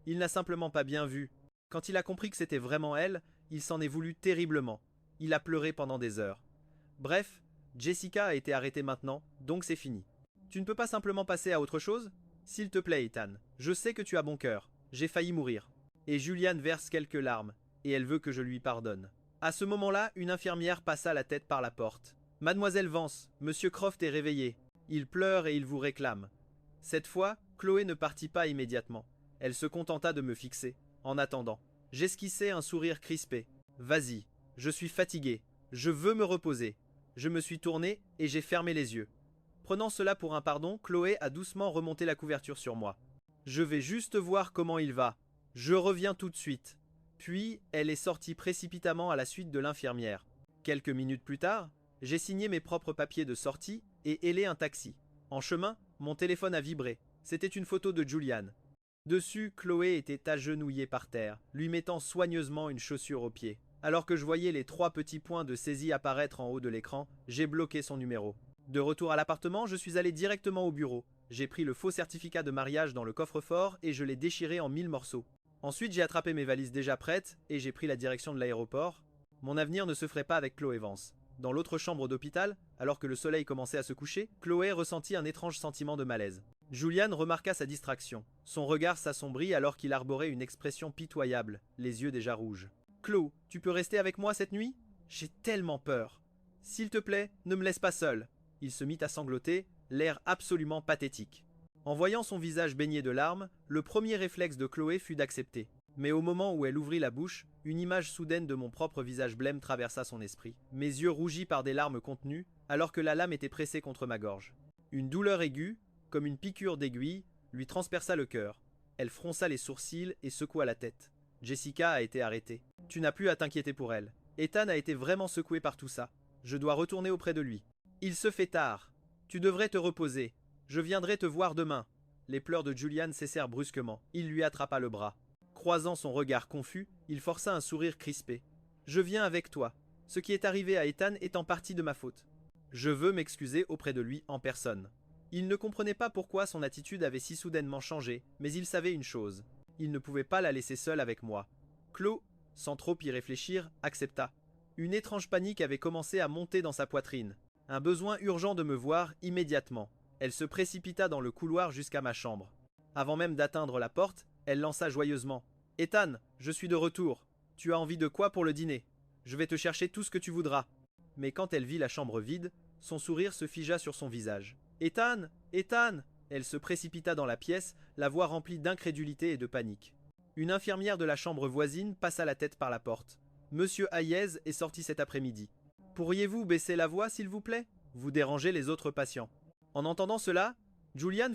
Il n'a simplement pas bien vu. Quand il a compris que c'était vraiment elle, il s'en est voulu terriblement. Il a pleuré pendant des heures. Bref, Jessica a été arrêtée maintenant, donc c'est fini. Tu ne peux pas simplement passer à autre chose? S'il te plaît, Ethan, je sais que tu as bon cœur. J'ai failli mourir. Et Julian verse quelques larmes, et elle veut que je lui pardonne. À ce moment-là, une infirmière passa la tête par la porte. « Mademoiselle Vance, Monsieur Croft est réveillé. Il pleure et il vous réclame. » Cette fois, Chloé ne partit pas immédiatement. Elle se contenta de me fixer. En attendant, j'esquissai un sourire crispé. « Vas-y, je suis fatigué. Je veux me reposer. » Je me suis tourné et j'ai fermé les yeux. Prenant cela pour un pardon, Chloé a doucement remonté la couverture sur moi. « Je vais juste voir comment il va. Je reviens tout de suite. » Puis, elle est sortie précipitamment à la suite de l'infirmière. Quelques minutes plus tard, j'ai signé mes propres papiers de sortie et hélé un taxi. En chemin, mon téléphone a vibré. C'était une photo de Julian. Dessus, Chloé était agenouillée par terre, lui mettant soigneusement une chaussure au pied. Alors que je voyais les 3 petits points de saisie apparaître en haut de l'écran, j'ai bloqué son numéro. De retour à l'appartement, je suis allé directement au bureau. J'ai pris le faux certificat de mariage dans le coffre-fort et je l'ai déchiré en 1000 morceaux. Ensuite, j'ai attrapé mes valises déjà prêtes et j'ai pris la direction de l'aéroport. Mon avenir ne se ferait pas avec Chloé Vance. Dans l'autre chambre d'hôpital, alors que le soleil commençait à se coucher, Chloé ressentit un étrange sentiment de malaise. Julian remarqua sa distraction. Son regard s'assombrit alors qu'il arborait une expression pitoyable, les yeux déjà rouges. « Chlo, tu peux rester avec moi cette nuit? J'ai tellement peur. S'il te plaît, ne me laisse pas seul. » Il se mit à sangloter, l'air absolument pathétique. En voyant son visage baigné de larmes, le premier réflexe de Chloé fut d'accepter. Mais au moment où elle ouvrit la bouche, une image soudaine de mon propre visage blême traversa son esprit. Mes yeux rougis par des larmes contenues, alors que la lame était pressée contre ma gorge. Une douleur aiguë, comme une piqûre d'aiguille, lui transperça le cœur. Elle fronça les sourcils et secoua la tête. Jessica a été arrêtée. Tu n'as plus à t'inquiéter pour elle. Ethan a été vraiment secoué par tout ça. Je dois retourner auprès de lui. Il se fait tard. Tu devrais te reposer. Je viendrai te voir demain. Les pleurs de Julian cessèrent brusquement. Il lui attrapa le bras. Croisant son regard confus, il força un sourire crispé. Je viens avec toi. Ce qui est arrivé à Ethan est en partie de ma faute. Je veux m'excuser auprès de lui en personne. Il ne comprenait pas pourquoi son attitude avait si soudainement changé, mais il savait une chose. Il ne pouvait pas la laisser seule avec moi. Chlo, sans trop y réfléchir, accepta. Une étrange panique avait commencé à monter dans sa poitrine. Un besoin urgent de me voir immédiatement. Elle se précipita dans le couloir jusqu'à ma chambre. Avant même d'atteindre la porte, elle lança joyeusement. « Ethan, je suis de retour. Tu as envie de quoi pour le dîner? Je vais te chercher tout ce que tu voudras. » Mais quand elle vit la chambre vide, son sourire se figea sur son visage. « Ethan, Ethan !» Elle se précipita dans la pièce, la voix remplie d'incrédulité et de panique. Une infirmière de la chambre voisine passa la tête par la porte. Monsieur Hayez est sorti cet après-midi. Pourriez-vous baisser la voix, s'il vous plaît? Vous dérangez les autres patients. En entendant cela, Julian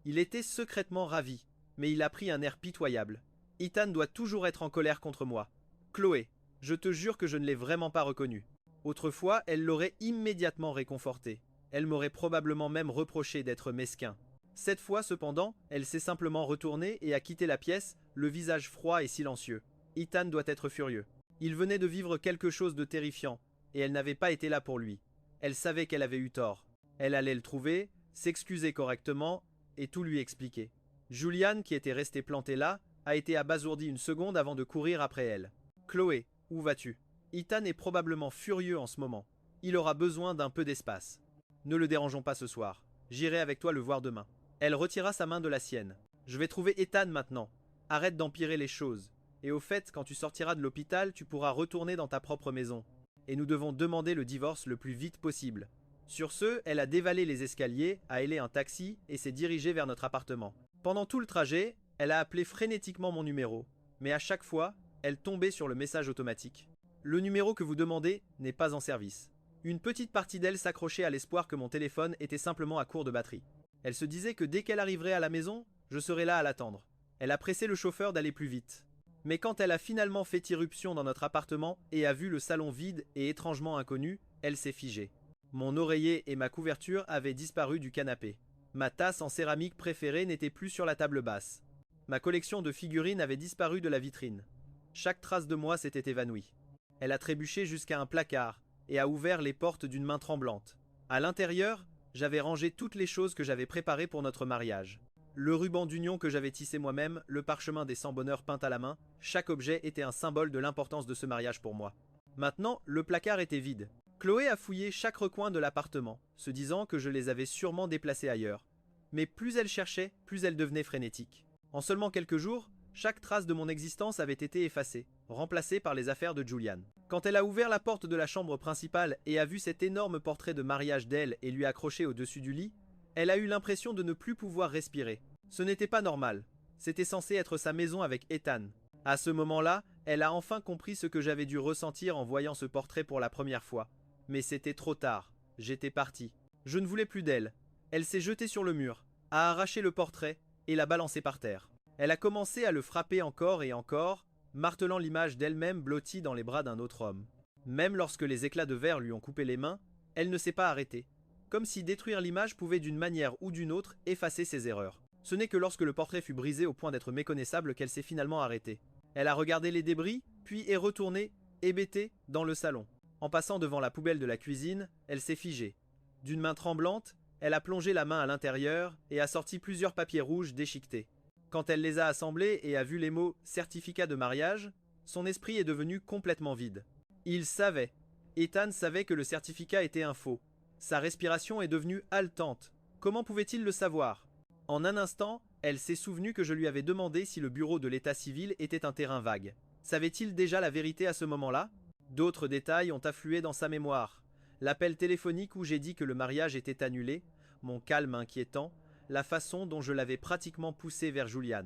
il était secrètement ravi, mais il a pris un air pitoyable. Ethan doit toujours être en colère contre moi. Chloé, je te jure que je ne l'ai vraiment pas reconnu. Autrefois, elle l'aurait immédiatement réconforté. Elle m'aurait probablement même reproché d'être mesquin. Cette fois, cependant, elle s'est simplement retournée et a quitté la pièce, le visage froid et silencieux. Ethan doit être furieux. Il venait de vivre quelque chose de terrifiant, et elle n'avait pas été là pour lui. Elle savait qu'elle avait eu tort. Elle allait le trouver, s'excuser correctement, et tout lui expliquer. Julian, qui était resté planté là, a été abasourdi une seconde avant de courir après elle. Chloé, où vas-tu? Ethan est probablement furieux en ce moment. Il aura besoin d'un peu d'espace. Ne le dérangeons pas ce soir. J'irai avec toi le voir demain. Elle retira sa main de la sienne. Je vais trouver Ethan maintenant. Arrête d'empirer les choses. Et au fait, quand tu sortiras de l'hôpital, tu pourras retourner dans ta propre maison. Et nous devons demander le divorce le plus vite possible. Sur ce, elle a dévalé les escaliers, a hélé un taxi et s'est dirigée vers notre appartement. Pendant tout le trajet, elle a appelé frénétiquement mon numéro. Mais à chaque fois, elle tombait sur le message automatique. Le numéro que vous demandez n'est pas en service. Une petite partie d'elle s'accrochait à l'espoir que mon téléphone était simplement à court de batterie. Elle se disait que dès qu'elle arriverait à la maison, je serais là à l'attendre. Elle a pressé le chauffeur d'aller plus vite. Mais quand elle a finalement fait irruption dans notre appartement et a vu le salon vide et étrangement inconnu, elle s'est figée. Mon oreiller et ma couverture avaient disparu du canapé. Ma tasse en céramique préférée n'était plus sur la table basse. Ma collection de figurines avait disparu de la vitrine. Chaque trace de moi s'était évanouie. Elle a trébuché jusqu'à un placard et a ouvert les portes d'une main tremblante. À l'intérieur, j'avais rangé toutes les choses que j'avais préparées pour notre mariage. Le ruban d'union que j'avais tissé moi-même, le parchemin des 100 bonheurs peint à la main, chaque objet était un symbole de l'importance de ce mariage pour moi. Maintenant, le placard était vide. Chloé a fouillé chaque recoin de l'appartement, se disant que je les avais sûrement déplacés ailleurs. Mais plus elle cherchait, plus elle devenait frénétique. En seulement quelques jours, chaque trace de mon existence avait été effacée, remplacée par les affaires de Julian. Quand elle a ouvert la porte de la chambre principale et a vu cet énorme portrait de mariage d'elle et lui accroché au-dessus du lit, elle a eu l'impression de ne plus pouvoir respirer. Ce n'était pas normal. C'était censé être sa maison avec Ethan. À ce moment-là, elle a enfin compris ce que j'avais dû ressentir en voyant ce portrait pour la première fois. Mais c'était trop tard. J'étais parti. Je ne voulais plus d'elle. Elle s'est jetée sur le mur, a arraché le portrait et l'a balancé par terre. Elle a commencé à le frapper encore et encore, martelant l'image d'elle-même blottie dans les bras d'un autre homme. Même lorsque les éclats de verre lui ont coupé les mains, elle ne s'est pas arrêtée. Comme si détruire l'image pouvait d'une manière ou d'une autre effacer ses erreurs. Ce n'est que lorsque le portrait fut brisé au point d'être méconnaissable qu'elle s'est finalement arrêtée. Elle a regardé les débris, puis est retournée, hébétée, dans le salon. En passant devant la poubelle de la cuisine, elle s'est figée. D'une main tremblante, elle a plongé la main à l'intérieur et a sorti plusieurs papiers rouges déchiquetés. Quand elle les a assemblés et a vu les mots « certificat de mariage », son esprit est devenu complètement vide. Il savait. Ethan savait que le certificat était un faux. Sa respiration est devenue haletante. Comment pouvait-il le savoir? En un instant, elle s'est souvenue que je lui avais demandé si le bureau de l'état civil était un terrain vague. Savait-il déjà la vérité à ce moment-là? D'autres détails ont afflué dans sa mémoire. L'appel téléphonique où j'ai dit que le mariage était annulé, mon calme inquiétant, la façon dont je l'avais pratiquement poussée vers Julian.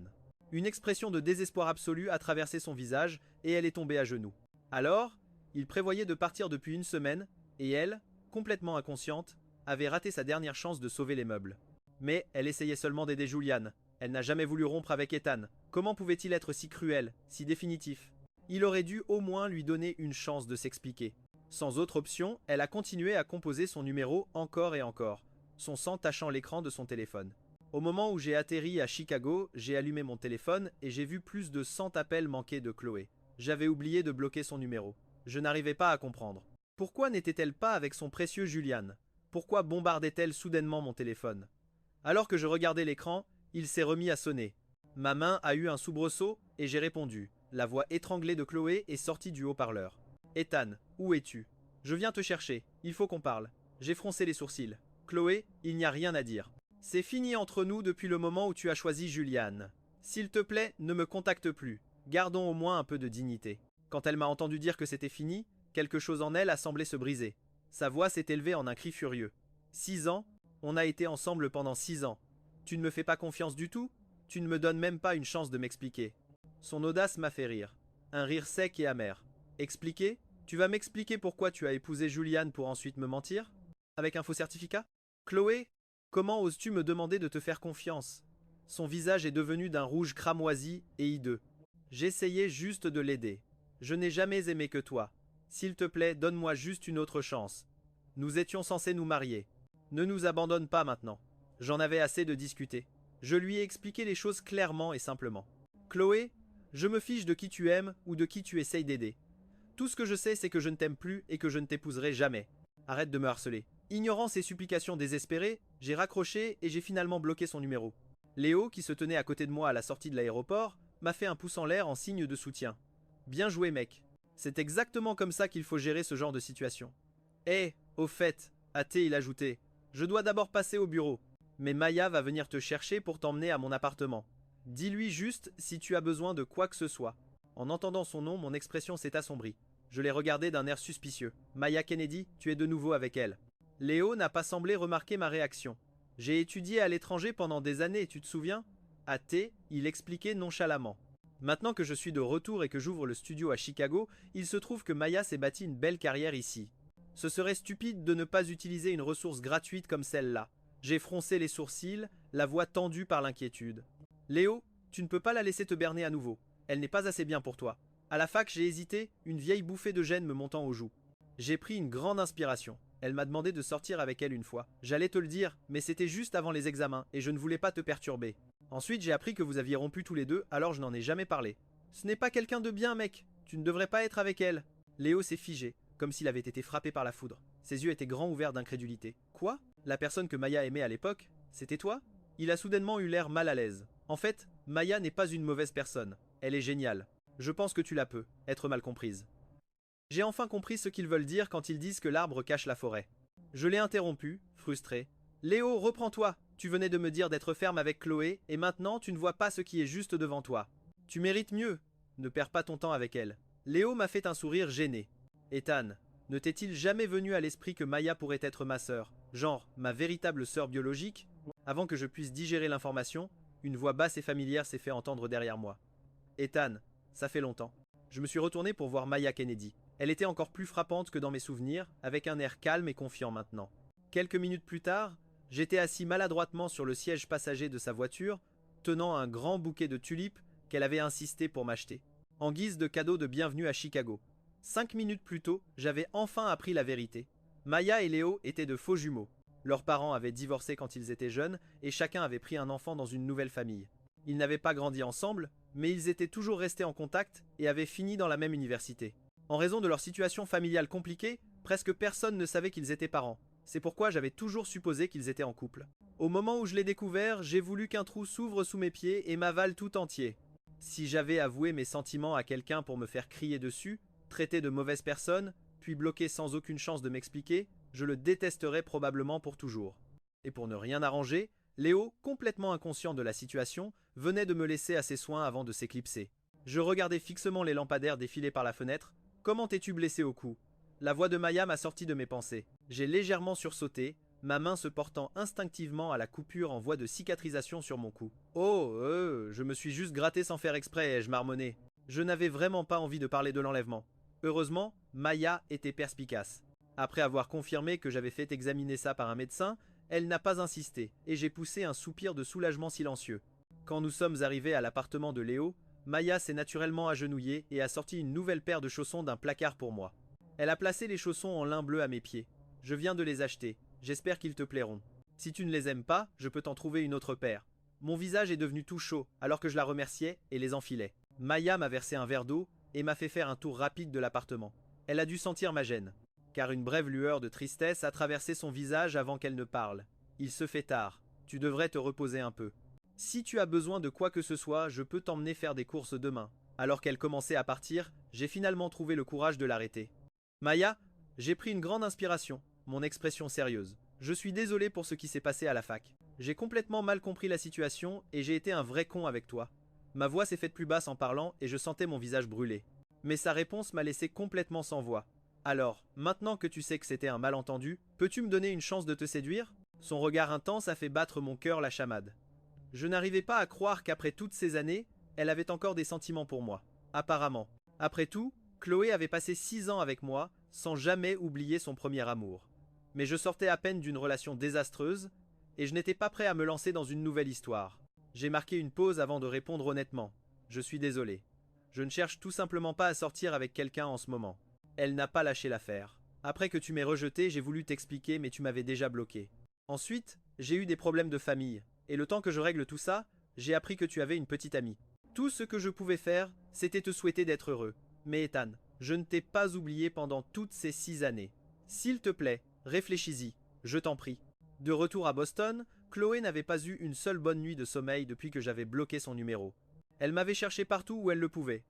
Une expression de désespoir absolu a traversé son visage et elle est tombée à genoux. Alors, il prévoyait de partir depuis une semaine et elle, complètement inconsciente, avait raté sa dernière chance de sauver les meubles. Mais elle essayait seulement d'aider Julian. Elle n'a jamais voulu rompre avec Ethan. Comment pouvait-il être si cruel, si définitif? Il aurait dû au moins lui donner une chance de s'expliquer. Sans autre option, elle a continué à composer son numéro encore et encore, son sang tachant l'écran de son téléphone. Au moment où j'ai atterri à Chicago, j'ai allumé mon téléphone et j'ai vu plus de 100 appels manqués de Chloé. J'avais oublié de bloquer son numéro. Je n'arrivais pas à comprendre. Pourquoi n'était-elle pas avec son précieux Julian? Pourquoi bombardait-elle soudainement mon téléphone? Alors que je regardais l'écran, il s'est remis à sonner. Ma main a eu un soubresaut et j'ai répondu. La voix étranglée de Chloé est sortie du haut-parleur. « Ethan, où es-tu? Je viens te chercher, il faut qu'on parle. » J'ai froncé les sourcils. « Chloé, il n'y a rien à dire. C'est fini entre nous depuis le moment où tu as choisi Julian. S'il te plaît, ne me contacte plus. Gardons au moins un peu de dignité. » Quand elle m'a entendu dire que c'était fini, quelque chose en elle a semblé se briser. Sa voix s'est élevée en un cri furieux. 6 ans, on a été ensemble pendant 6 ans. Tu ne me fais pas confiance du tout? Tu ne me donnes même pas une chance de m'expliquer. Son audace m'a fait rire. Un rire sec et amer. Expliquer? Tu vas m'expliquer pourquoi tu as épousé Juliane pour ensuite me mentir? Avec un faux certificat? Chloé, comment oses-tu me demander de te faire confiance? Son visage est devenu d'un rouge cramoisi et hideux. J'essayais juste de l'aider. Je n'ai jamais aimé que toi. S'il te plaît, donne-moi juste une autre chance. Nous étions censés nous marier. Ne nous abandonne pas maintenant. J'en avais assez de discuter. Je lui ai expliqué les choses clairement et simplement. Chloé, je me fiche de qui tu aimes ou de qui tu essayes d'aider. Tout ce que je sais, c'est que je ne t'aime plus et que je ne t'épouserai jamais. Arrête de me harceler. Ignorant ses supplications désespérées, j'ai raccroché et j'ai finalement bloqué son numéro. Léo, qui se tenait à côté de moi à la sortie de l'aéroport, m'a fait un pouce en l'air en signe de soutien. Bien joué, mec. C'est exactement comme ça qu'il faut gérer ce genre de situation. Eh, au fait, hâté, il ajoutait, je dois d'abord passer au bureau. Mais Maya va venir te chercher pour t'emmener à mon appartement. Dis-lui juste si tu as besoin de quoi que ce soit. En entendant son nom, mon expression s'est assombrie. Je l'ai regardé d'un air suspicieux. Maya Kennedy, tu es de nouveau avec elle. Léo n'a pas semblé remarquer ma réaction. J'ai étudié à l'étranger pendant des années, tu te souviens? Hâté, il expliquait nonchalamment. Maintenant que je suis de retour et que j'ouvre le studio à Chicago, il se trouve que Maya s'est bâti une belle carrière ici. Ce serait stupide de ne pas utiliser une ressource gratuite comme celle-là. J'ai froncé les sourcils, la voix tendue par l'inquiétude. Léo, tu ne peux pas la laisser te berner à nouveau. Elle n'est pas assez bien pour toi. À la fac, j'ai hésité, une vieille bouffée de gêne me montant aux joues. J'ai pris une grande inspiration. Elle m'a demandé de sortir avec elle une fois. J'allais te le dire, mais c'était juste avant les examens et je ne voulais pas te perturber. Ensuite, j'ai appris que vous aviez rompu tous les deux, alors je n'en ai jamais parlé. Ce n'est pas quelqu'un de bien, mec. Tu ne devrais pas être avec elle. Léo s'est figé, comme s'il avait été frappé par la foudre. Ses yeux étaient grands ouverts d'incrédulité. Quoi? La personne que Maya aimait à l'époque, c'était toi? Il a soudainement eu l'air mal à l'aise. En fait, Maya n'est pas une mauvaise personne. Elle est géniale. Je pense que tu la peux, être mal comprise. J'ai enfin compris ce qu'ils veulent dire quand ils disent que l'arbre cache la forêt. Je l'ai interrompu, frustré. Léo, reprends-toi. Tu venais de me dire d'être ferme avec Chloé, et maintenant tu ne vois pas ce qui est juste devant toi. Tu mérites mieux. Ne perds pas ton temps avec elle. Léo m'a fait un sourire gêné. Ethan, ne t'est-il jamais venu à l'esprit que Maya pourrait être ma sœur, genre ma véritable sœur biologique? Avant que je puisse digérer l'information, une voix basse et familière s'est fait entendre derrière moi. Ethan, ça fait longtemps. Je me suis retourné pour voir Maya Kennedy. Elle était encore plus frappante que dans mes souvenirs, avec un air calme et confiant maintenant. Quelques minutes plus tard, j'étais assis maladroitement sur le siège passager de sa voiture, tenant un grand bouquet de tulipes qu'elle avait insisté pour m'acheter, en guise de cadeau de bienvenue à Chicago. 5 minutes plus tôt, j'avais enfin appris la vérité. Maya et Léo étaient de faux jumeaux. Leurs parents avaient divorcé quand ils étaient jeunes et chacun avait pris un enfant dans une nouvelle famille. Ils n'avaient pas grandi ensemble, mais ils étaient toujours restés en contact et avaient fini dans la même université. En raison de leur situation familiale compliquée, presque personne ne savait qu'ils étaient parents. C'est pourquoi j'avais toujours supposé qu'ils étaient en couple. Au moment où je l'ai découvert, j'ai voulu qu'un trou s'ouvre sous mes pieds et m'avale tout entier. Si j'avais avoué mes sentiments à quelqu'un pour me faire crier dessus, traité de mauvaise personne, puis bloqué sans aucune chance de m'expliquer, je le détesterais probablement pour toujours. Et pour ne rien arranger, Léo, complètement inconscient de la situation, venait de me laisser à ses soins avant de s'éclipser. Je regardais fixement les lampadaires défiler par la fenêtre. Comment t'es-tu blessé au cou? La voix de Maya m'a sorti de mes pensées. J'ai légèrement sursauté, ma main se portant instinctivement à la coupure en voie de cicatrisation sur mon cou. Oh, je me suis juste gratté sans faire exprès, ai-je marmonné. Je n'avais vraiment pas envie de parler de l'enlèvement. Heureusement, Maya était perspicace. Après avoir confirmé que j'avais fait examiner ça par un médecin, elle n'a pas insisté, et j'ai poussé un soupir de soulagement silencieux. Quand nous sommes arrivés à l'appartement de Léo, Maya s'est naturellement agenouillée et a sorti une nouvelle paire de chaussons d'un placard pour moi. Elle a placé les chaussons en lin bleu à mes pieds. Je viens de les acheter, j'espère qu'ils te plairont. Si tu ne les aimes pas, je peux t'en trouver une autre paire. Mon visage est devenu tout chaud alors que je la remerciais et les enfilais. Maya m'a versé un verre d'eau et m'a fait faire un tour rapide de l'appartement. Elle a dû sentir ma gêne, car une brève lueur de tristesse a traversé son visage avant qu'elle ne parle. Il se fait tard, tu devrais te reposer un peu. Si tu as besoin de quoi que ce soit, je peux t'emmener faire des courses demain. Alors qu'elle commençait à partir, j'ai finalement trouvé le courage de l'arrêter. Maya, j'ai pris une grande inspiration, mon expression sérieuse. Je suis désolé pour ce qui s'est passé à la fac. J'ai complètement mal compris la situation et j'ai été un vrai con avec toi. Ma voix s'est faite plus basse en parlant et je sentais mon visage brûler. Mais sa réponse m'a laissé complètement sans voix. Alors, maintenant que tu sais que c'était un malentendu, peux-tu me donner une chance de te séduire? Son regard intense a fait battre mon cœur la chamade. Je n'arrivais pas à croire qu'après toutes ces années, elle avait encore des sentiments pour moi. Apparemment. Après tout, Chloé avait passé 6 ans avec moi, sans jamais oublier son premier amour. Mais je sortais à peine d'une relation désastreuse, et je n'étais pas prêt à me lancer dans une nouvelle histoire. J'ai marqué une pause avant de répondre honnêtement. Je suis désolé. Je ne cherche tout simplement pas à sortir avec quelqu'un en ce moment. Elle n'a pas lâché l'affaire. Après que tu m'aies rejeté, j'ai voulu t'expliquer, mais tu m'avais déjà bloqué. Ensuite, j'ai eu des problèmes de famille, et le temps que je règle tout ça, j'ai appris que tu avais une petite amie. Tout ce que je pouvais faire, c'était te souhaiter d'être heureux. Mais Ethan, je ne t'ai pas oublié pendant toutes ces 6 années. S'il te plaît, réfléchis-y, je t'en prie. De retour à Boston, Chloé n'avait pas eu une seule bonne nuit de sommeil depuis que j'avais bloqué son numéro. Elle m'avait cherché partout où elle le pouvait.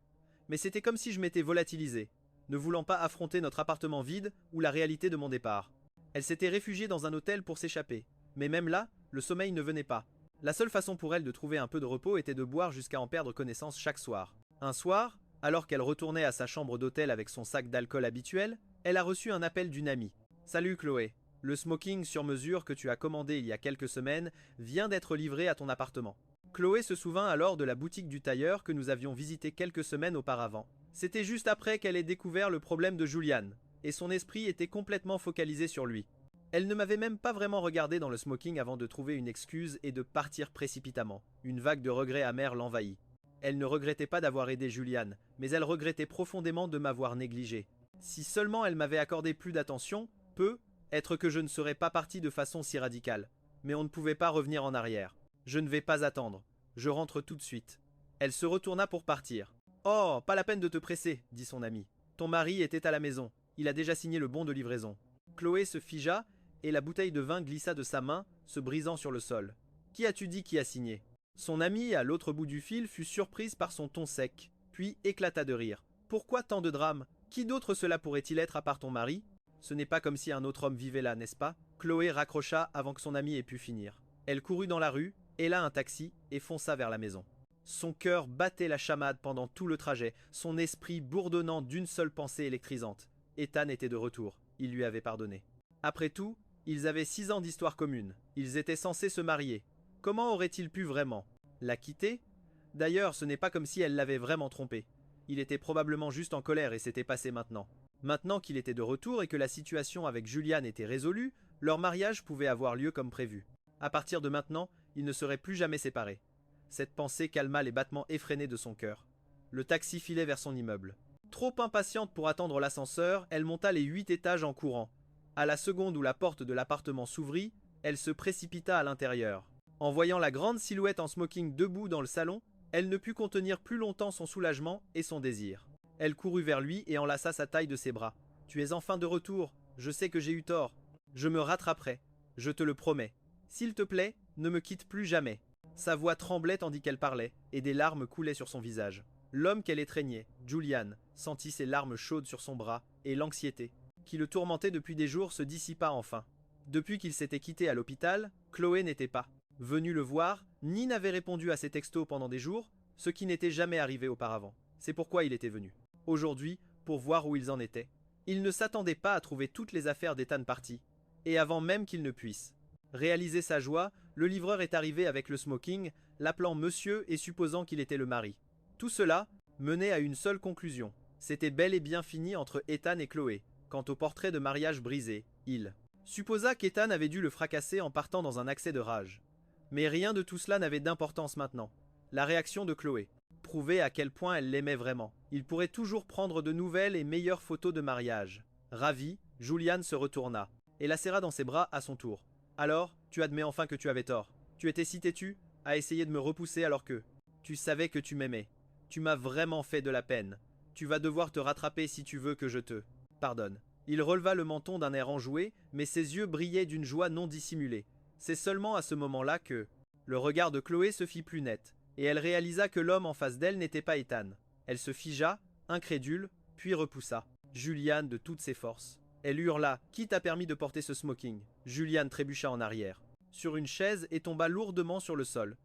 Mais c'était comme si je m'étais volatilisé, ne voulant pas affronter notre appartement vide ou la réalité de mon départ. Elle s'était réfugiée dans un hôtel pour s'échapper. Mais même là, le sommeil ne venait pas. La seule façon pour elle de trouver un peu de repos était de boire jusqu'à en perdre connaissance chaque soir. Un soir, alors qu'elle retournait à sa chambre d'hôtel avec son sac d'alcool habituel, elle a reçu un appel d'une amie. « Salut Chloé, le smoking sur mesure que tu as commandé il y a quelques semaines vient d'être livré à ton appartement. » Chloé se souvint alors de la boutique du tailleur que nous avions visité quelques semaines auparavant. C'était juste après qu'elle ait découvert le problème de Julian, et son esprit était complètement focalisé sur lui. Elle ne m'avait même pas vraiment regardé dans le smoking avant de trouver une excuse et de partir précipitamment. Une vague de regrets amers l'envahit. Elle ne regrettait pas d'avoir aidé Julian, mais elle regrettait profondément de m'avoir négligé. Si seulement elle m'avait accordé plus d'attention, être que je ne serais pas parti de façon si radicale. Mais on ne pouvait pas revenir en arrière. Je ne vais pas attendre. Je rentre tout de suite. Elle se retourna pour partir. « Oh, pas la peine de te presser, dit son ami. Ton mari était à la maison. Il a déjà signé le bon de livraison. » Chloé se figea et la bouteille de vin glissa de sa main, se brisant sur le sol. « Qui as-tu dit qui a signé ?» Son amie, à l'autre bout du fil, fut surprise par son ton sec, puis éclata de rire. « Pourquoi tant de drame? Qui d'autre cela pourrait-il être à part ton mari? Ce n'est pas comme si un autre homme vivait là, n'est-ce pas ?» Chloé raccrocha avant que son amie ait pu finir. Elle courut dans la rue, héla un taxi et fonça vers la maison. Son cœur battait la chamade pendant tout le trajet, son esprit bourdonnant d'une seule pensée électrisante. Ethan était de retour, il lui avait pardonné. Après tout, ils avaient 6 ans d'histoire commune, ils étaient censés se marier. Comment aurait-il pu vraiment la quitter? D'ailleurs, ce n'est pas comme si elle l'avait vraiment trompé. Il était probablement juste en colère et s'était passé maintenant. Maintenant qu'il était de retour et que la situation avec Julian était résolue, leur mariage pouvait avoir lieu comme prévu. À partir de maintenant, ils ne seraient plus jamais séparés. Cette pensée calma les battements effrénés de son cœur. Le taxi filait vers son immeuble. Trop impatiente pour attendre l'ascenseur, elle monta les 8 étages en courant. À la seconde où la porte de l'appartement s'ouvrit, elle se précipita à l'intérieur. En voyant la grande silhouette en smoking debout dans le salon, elle ne put contenir plus longtemps son soulagement et son désir. Elle courut vers lui et enlaça sa taille de ses bras. « Tu es enfin de retour, je sais que j'ai eu tort. Je me rattraperai, je te le promets. S'il te plaît, ne me quitte plus jamais. » Sa voix tremblait tandis qu'elle parlait, et des larmes coulaient sur son visage. L'homme qu'elle étreignait, Julian, sentit ses larmes chaudes sur son bras, et l'anxiété, qui le tourmentait depuis des jours, se dissipa enfin. Depuis qu'il s'était quitté à l'hôpital, Chloé n'était pas venue le voir, ni n'avait répondu à ses textos pendant des jours, ce qui n'était jamais arrivé auparavant. C'est pourquoi il était venu. Aujourd'hui, pour voir où ils en étaient. Il ne s'attendait pas à trouver toutes les affaires d'Ethan parties, et avant même qu'il ne puisse réaliser sa joie, le livreur est arrivé avec le smoking, l'appelant monsieur et supposant qu'il était le mari. Tout cela menait à une seule conclusion. C'était bel et bien fini entre Ethan et Chloé. Quant au portrait de mariage brisé, il supposa qu'Ethan avait dû le fracasser en partant dans un accès de rage. Mais rien de tout cela n'avait d'importance maintenant. La réaction de Chloé prouvait à quel point elle l'aimait vraiment. Il pourrait toujours prendre de nouvelles et meilleures photos de mariage. Ravi, Julian se retourna et la serra dans ses bras à son tour. « Alors, tu admets enfin que tu avais tort. Tu étais si têtu à essayer de me repousser alors que tu savais que tu m'aimais. Tu m'as vraiment fait de la peine. Tu vas devoir te rattraper si tu veux que je te pardonne. » Il releva le menton d'un air enjoué, mais ses yeux brillaient d'une joie non dissimulée. C'est seulement à ce moment-là que le regard de Chloé se fit plus net, et elle réalisa que l'homme en face d'elle n'était pas Ethan. Elle se figea, incrédule, puis repoussa Julian de toutes ses forces. Elle hurla « Qui t'a permis de porter ce smoking ?» Julian trébucha en arrière, sur une chaise et tomba lourdement sur le sol.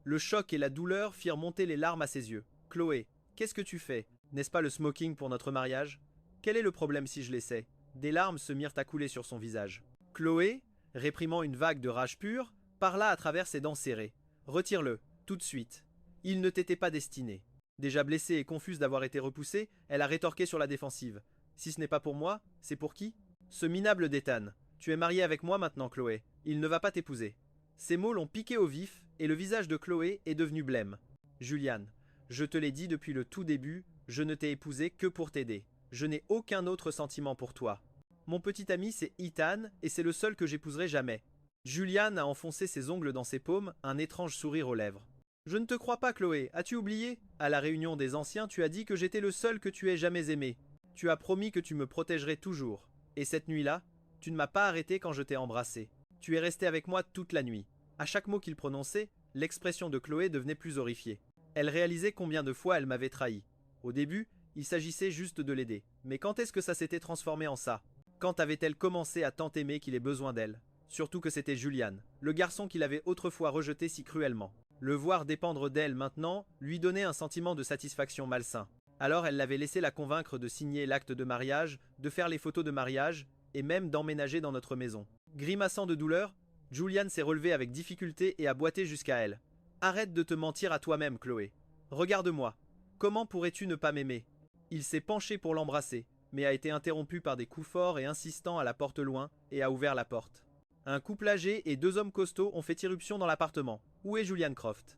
Le choc et la douleur firent monter les larmes à ses yeux. « Chloé, qu'est-ce que tu fais? N'est-ce pas le smoking pour notre mariage? Quel est le problème si je l'essaie ?» Des larmes se mirent à couler sur son visage. Chloé, réprimant une vague de rage pure, parla à travers ses dents serrées. Retire-le, tout de suite. Il ne t'était pas destiné. Déjà blessée et confuse d'avoir été repoussée, elle a rétorqué sur la défensive. Si ce n'est pas pour moi, c'est pour qui? Ce minable d'Ethan. Tu es mariée avec moi maintenant, Chloé. Il ne va pas t'épouser. Ces mots l'ont piqué au vif, et le visage de Chloé est devenu blême. Juliane, je te l'ai dit depuis le tout début, je ne t'ai épousé que pour t'aider. Je n'ai aucun autre sentiment pour toi. Mon petit ami, c'est Ethan, et c'est le seul que j'épouserai jamais. Juliane a enfoncé ses ongles dans ses paumes, un étrange sourire aux lèvres. Je ne te crois pas, Chloé, as-tu oublié? À la réunion des anciens, tu as dit que j'étais le seul que tu aies jamais aimé. Tu as promis que tu me protégerais toujours. Et cette nuit-là, tu ne m'as pas arrêté quand je t'ai embrassé. Tu es resté avec moi toute la nuit. À chaque mot qu'il prononçait, l'expression de Chloé devenait plus horrifiée. Elle réalisait combien de fois elle m'avait trahi. Au début, il s'agissait juste de l'aider. Mais quand est-ce que ça s'était transformé en ça? Quand avait-elle commencé à tant aimer qu'il ait besoin d'elle? Surtout que c'était Julian, le garçon qu'il avait autrefois rejeté si cruellement. Le voir dépendre d'elle maintenant lui donnait un sentiment de satisfaction malsain. Alors elle l'avait laissé la convaincre de signer l'acte de mariage, de faire les photos de mariage, et même d'emménager dans notre maison. Grimaçant de douleur, Julian s'est relevé avec difficulté et a boité jusqu'à elle. Arrête de te mentir à toi-même, Chloé. Regarde-moi. Comment pourrais-tu ne pas m'aimer? Il s'est penché pour l'embrasser, mais a été interrompu par des coups forts et insistants à la porte loin, et a ouvert la porte. Un couple âgé et deux hommes costauds ont fait irruption dans l'appartement. Où est Julian Croft?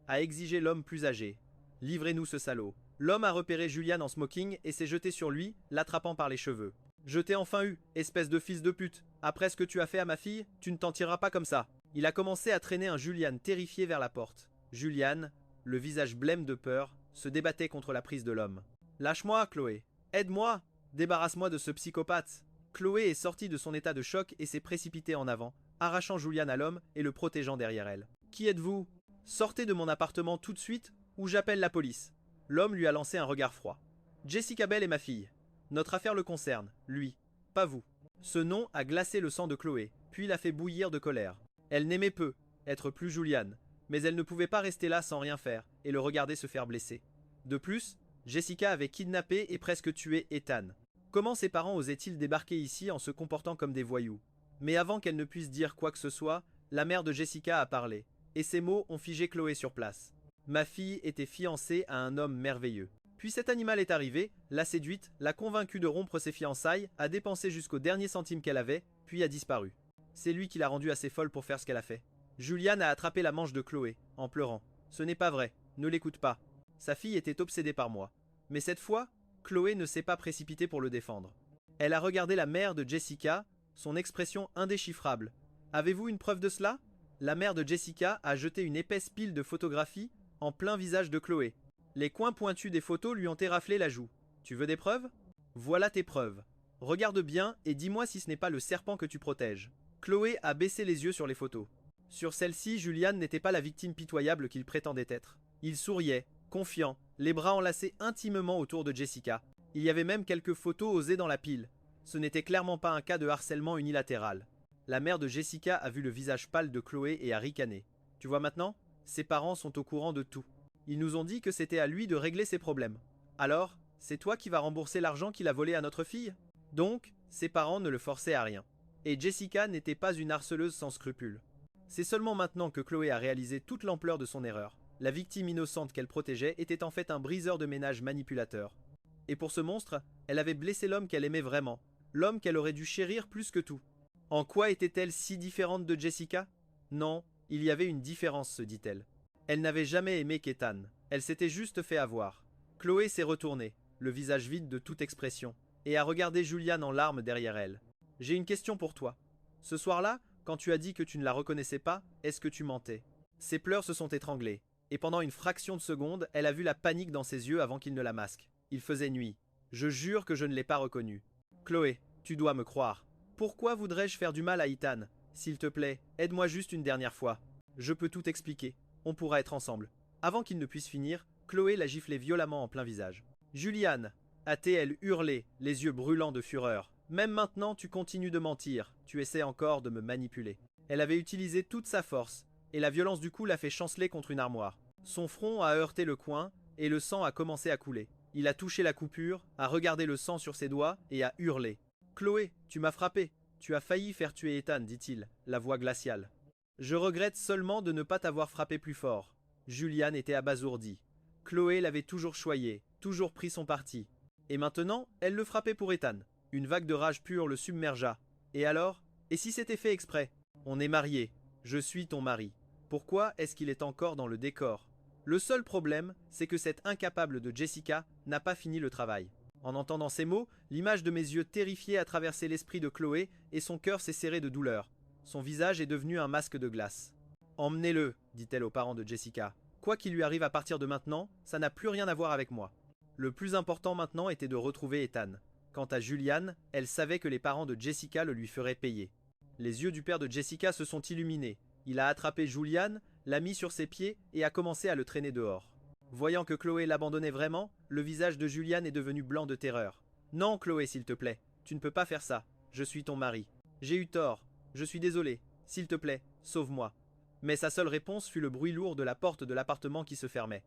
A exigé l'homme plus âgé. Livrez-nous ce salaud. L'homme a repéré Julian en smoking et s'est jeté sur lui, l'attrapant par les cheveux. Je t'ai enfin eu, espèce de fils de pute. Après ce que tu as fait à ma fille, tu ne t'en tireras pas comme ça. Il a commencé à traîner un Julian terrifié vers la porte. Julian, le visage blême de peur, se débattait contre la prise de l'homme. Lâche-moi, Chloé. Aide-moi. Débarrasse-moi de ce psychopathe. Chloé est sortie de son état de choc et s'est précipitée en avant, arrachant Julian à l'homme et le protégeant derrière elle. Qui êtes-vous? Sortez de mon appartement tout de suite ou j'appelle la police. L'homme lui a lancé un regard froid. Jessica Bell est ma fille. Notre affaire le concerne, lui, pas vous. Ce nom a glacé le sang de Chloé, puis l'a fait bouillir de colère. Elle n'aimait peu être plus Julian, mais elle ne pouvait pas rester là sans rien faire et le regarder se faire blesser. De plus, Jessica avait kidnappé et presque tué Ethan. Comment ses parents osaient-ils débarquer ici en se comportant comme des voyous? Mais avant qu'elle ne puisse dire quoi que ce soit, la mère de Jessica a parlé, et ces mots ont figé Chloé sur place. Ma fille était fiancée à un homme merveilleux. Puis cet animal est arrivé, l'a séduite, l'a convaincue de rompre ses fiançailles, a dépensé jusqu'au dernier centime qu'elle avait, puis a disparu. C'est lui qui l'a rendue assez folle pour faire ce qu'elle a fait. Julian a attrapé la manche de Chloé, en pleurant. Ce n'est pas vrai, ne l'écoute pas. Sa fille était obsédée par moi. Mais cette fois, Chloé ne s'est pas précipitée pour le défendre. Elle a regardé la mère de Jessica, son expression indéchiffrable. Avez-vous une preuve de cela? La mère de Jessica a jeté une épaisse pile de photographies en plein visage de Chloé. Les coins pointus des photos lui ont éraflé la joue. Tu veux des preuves? Voilà tes preuves. Regarde bien et dis-moi si ce n'est pas le serpent que tu protèges. Chloé a baissé les yeux sur les photos. Sur celle-ci, Julian n'était pas la victime pitoyable qu'il prétendait être. Il souriait, confiant, les bras enlacés intimement autour de Jessica. Il y avait même quelques photos osées dans la pile. Ce n'était clairement pas un cas de harcèlement unilatéral. La mère de Jessica a vu le visage pâle de Chloé et a ricané. Tu vois maintenant? Ses parents sont au courant de tout. Ils nous ont dit que c'était à lui de régler ses problèmes. Alors, c'est toi qui vas rembourser l'argent qu'il a volé à notre fille? Donc, ses parents ne le forçaient à rien. Et Jessica n'était pas une harceleuse sans scrupules. C'est seulement maintenant que Chloé a réalisé toute l'ampleur de son erreur. La victime innocente qu'elle protégeait était en fait un briseur de ménage manipulateur. Et pour ce monstre, elle avait blessé l'homme qu'elle aimait vraiment, l'homme qu'elle aurait dû chérir plus que tout. En quoi était-elle si différente de Jessica? Non, il y avait une différence, se dit-elle. Elle n'avait jamais aimé Ethan, elle s'était juste fait avoir. Chloé s'est retournée, le visage vide de toute expression, et a regardé Julian en larmes derrière elle. J'ai une question pour toi. Ce soir-là, quand tu as dit que tu ne la reconnaissais pas, est-ce que tu mentais? Ses pleurs se sont étranglés, et pendant une fraction de seconde, elle a vu la panique dans ses yeux avant qu'il ne la masque. Il faisait nuit. Je jure que je ne l'ai pas reconnu. Chloé, tu dois me croire. Pourquoi voudrais-je faire du mal à Ethan? S'il te plaît, aide-moi juste une dernière fois. Je peux tout expliquer. On pourra être ensemble. Avant qu'il ne puisse finir, Chloé l'a giflé violemment en plein visage. Julian, a-t-elle hurlé, les yeux brûlants de fureur. Même maintenant, tu continues de mentir. Tu essaies encore de me manipuler. Elle avait utilisé toute sa force, et la violence du coup l'a fait chanceler contre une armoire. Son front a heurté le coin, et le sang a commencé à couler. Il a touché la coupure, a regardé le sang sur ses doigts, et a hurlé. « Chloé, tu m'as frappé. Tu as failli faire tuer Ethan, dit-il, la voix glaciale. Je regrette seulement de ne pas t'avoir frappé plus fort. Julian était abasourdi. Chloé l'avait toujours choyé, toujours pris son parti. Et maintenant, elle le frappait pour Ethan. Une vague de rage pure le submergea. Et alors? Et si c'était fait exprès? On est mariés. Je suis ton mari. Pourquoi est-ce qu'il est encore dans le décor? Le seul problème, c'est que cette incapable de Jessica n'a pas fini le travail. En entendant ces mots, l'image de mes yeux terrifiés a traversé l'esprit de Chloé et son cœur s'est serré de douleur. Son visage est devenu un masque de glace. Emmenez-le, dit-elle aux parents de Jessica. Quoi qu'il lui arrive à partir de maintenant, ça n'a plus rien à voir avec moi. Le plus important maintenant était de retrouver Ethan. Quant à Julian, elle savait que les parents de Jessica le lui feraient payer. Les yeux du père de Jessica se sont illuminés. Il a attrapé Julian, l'a mis sur ses pieds et a commencé à le traîner dehors. Voyant que Chloé l'abandonnait vraiment, le visage de Julian est devenu blanc de terreur. Non, Chloé, s'il te plaît, tu ne peux pas faire ça. Je suis ton mari. J'ai eu tort. Je suis désolé. S'il te plaît, sauve-moi. Mais sa seule réponse fut le bruit lourd de la porte de l'appartement qui se fermait.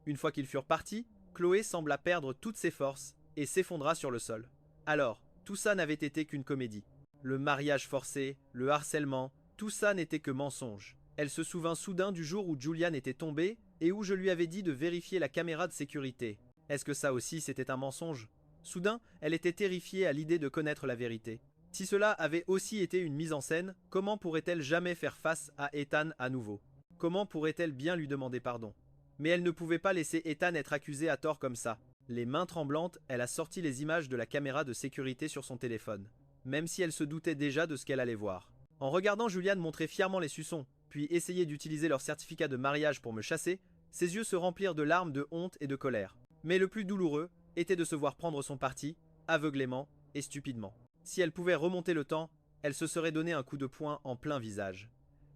Une fois qu'ils furent partis, Chloé sembla perdre toutes ses forces et s'effondra sur le sol. Alors, tout ça n'avait été qu'une comédie. Le mariage forcé, le harcèlement, tout ça n'était que mensonge. Elle se souvint soudain du jour où Julian était tombé et où je lui avais dit de vérifier la caméra de sécurité. Est-ce que ça aussi c'était un mensonge? Soudain, elle était terrifiée à l'idée de connaître la vérité. Si cela avait aussi été une mise en scène, comment pourrait-elle jamais faire face à Ethan à nouveau? Comment pourrait-elle bien lui demander pardon? Mais elle ne pouvait pas laisser Ethan être accusé à tort comme ça. Les mains tremblantes, elle a sorti les images de la caméra de sécurité sur son téléphone, même si elle se doutait déjà de ce qu'elle allait voir. En regardant Julian montrer fièrement les suçons, puis essayer d'utiliser leur certificat de mariage pour me chasser, ses yeux se remplirent de larmes de honte et de colère. Mais le plus douloureux était de se voir prendre son parti, aveuglément et stupidement. Si elle pouvait remonter le temps, elle se serait donné un coup de poing en plein visage.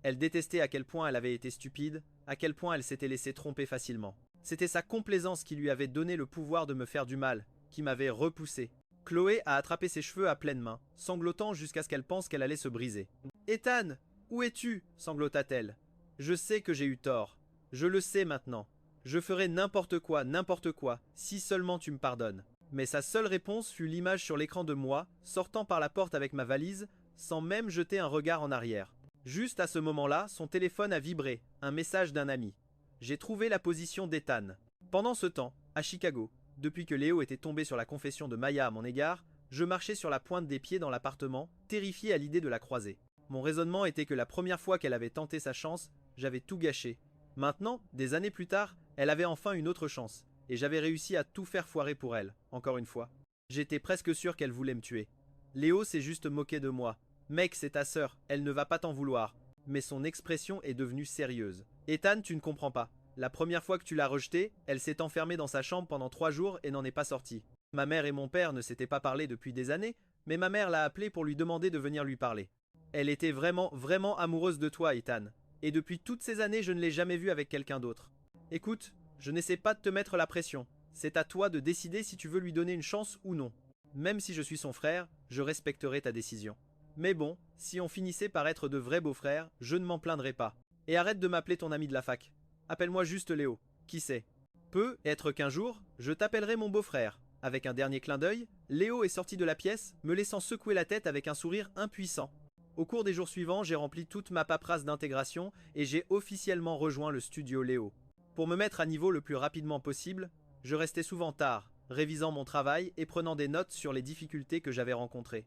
Elle détestait à quel point elle avait été stupide, à quel point elle s'était laissée tromper facilement. C'était sa complaisance qui lui avait donné le pouvoir de me faire du mal, qui m'avait repoussé. Chloé a attrapé ses cheveux à pleine main, sanglotant jusqu'à ce qu'elle pense qu'elle allait se briser. « Ethan, où es-tu » sanglota-t-elle. « Je sais que j'ai eu tort. Je le sais maintenant. Je ferai n'importe quoi, si seulement tu me pardonnes. » Mais sa seule réponse fut l'image sur l'écran de moi, sortant par la porte avec ma valise, sans même jeter un regard en arrière. Juste à ce moment-là, son téléphone a vibré, un message d'un ami. J'ai trouvé la position d'Ethan. Pendant ce temps, à Chicago, depuis que Léo était tombé sur la confession de Maya à mon égard, je marchais sur la pointe des pieds dans l'appartement, terrifié à l'idée de la croiser. Mon raisonnement était que la première fois qu'elle avait tenté sa chance, j'avais tout gâché. Maintenant, des années plus tard, elle avait enfin une autre chance, et j'avais réussi à tout faire foirer pour elle, encore une fois. J'étais presque sûr qu'elle voulait me tuer. Léo s'est juste moqué de moi. Mec, c'est ta sœur, elle ne va pas t'en vouloir. Mais son expression est devenue sérieuse. Ethan, tu ne comprends pas. La première fois que tu l'as rejetée, elle s'est enfermée dans sa chambre pendant 3 jours et n'en est pas sortie. Ma mère et mon père ne s'étaient pas parlé depuis des années, mais ma mère l'a appelée pour lui demander de venir lui parler. Elle était vraiment, vraiment amoureuse de toi, Ethan. Et depuis toutes ces années, je ne l'ai jamais vue avec quelqu'un d'autre. Écoute, je n'essaie pas de te mettre la pression. C'est à toi de décider si tu veux lui donner une chance ou non. Même si je suis son frère, je respecterai ta décision. Mais bon, si on finissait par être de vrais beaux-frères, je ne m'en plaindrai pas. Et arrête de m'appeler ton ami de la fac. Appelle-moi juste Léo. Qui sait? Peut être qu'un jour, je t'appellerai mon beau-frère. Avec un dernier clin d'œil, Léo est sorti de la pièce, me laissant secouer la tête avec un sourire impuissant. Au cours des jours suivants, j'ai rempli toute ma paperasse d'intégration et j'ai officiellement rejoint le studio Léo. Pour me mettre à niveau le plus rapidement possible, je restais souvent tard, révisant mon travail et prenant des notes sur les difficultés que j'avais rencontrées.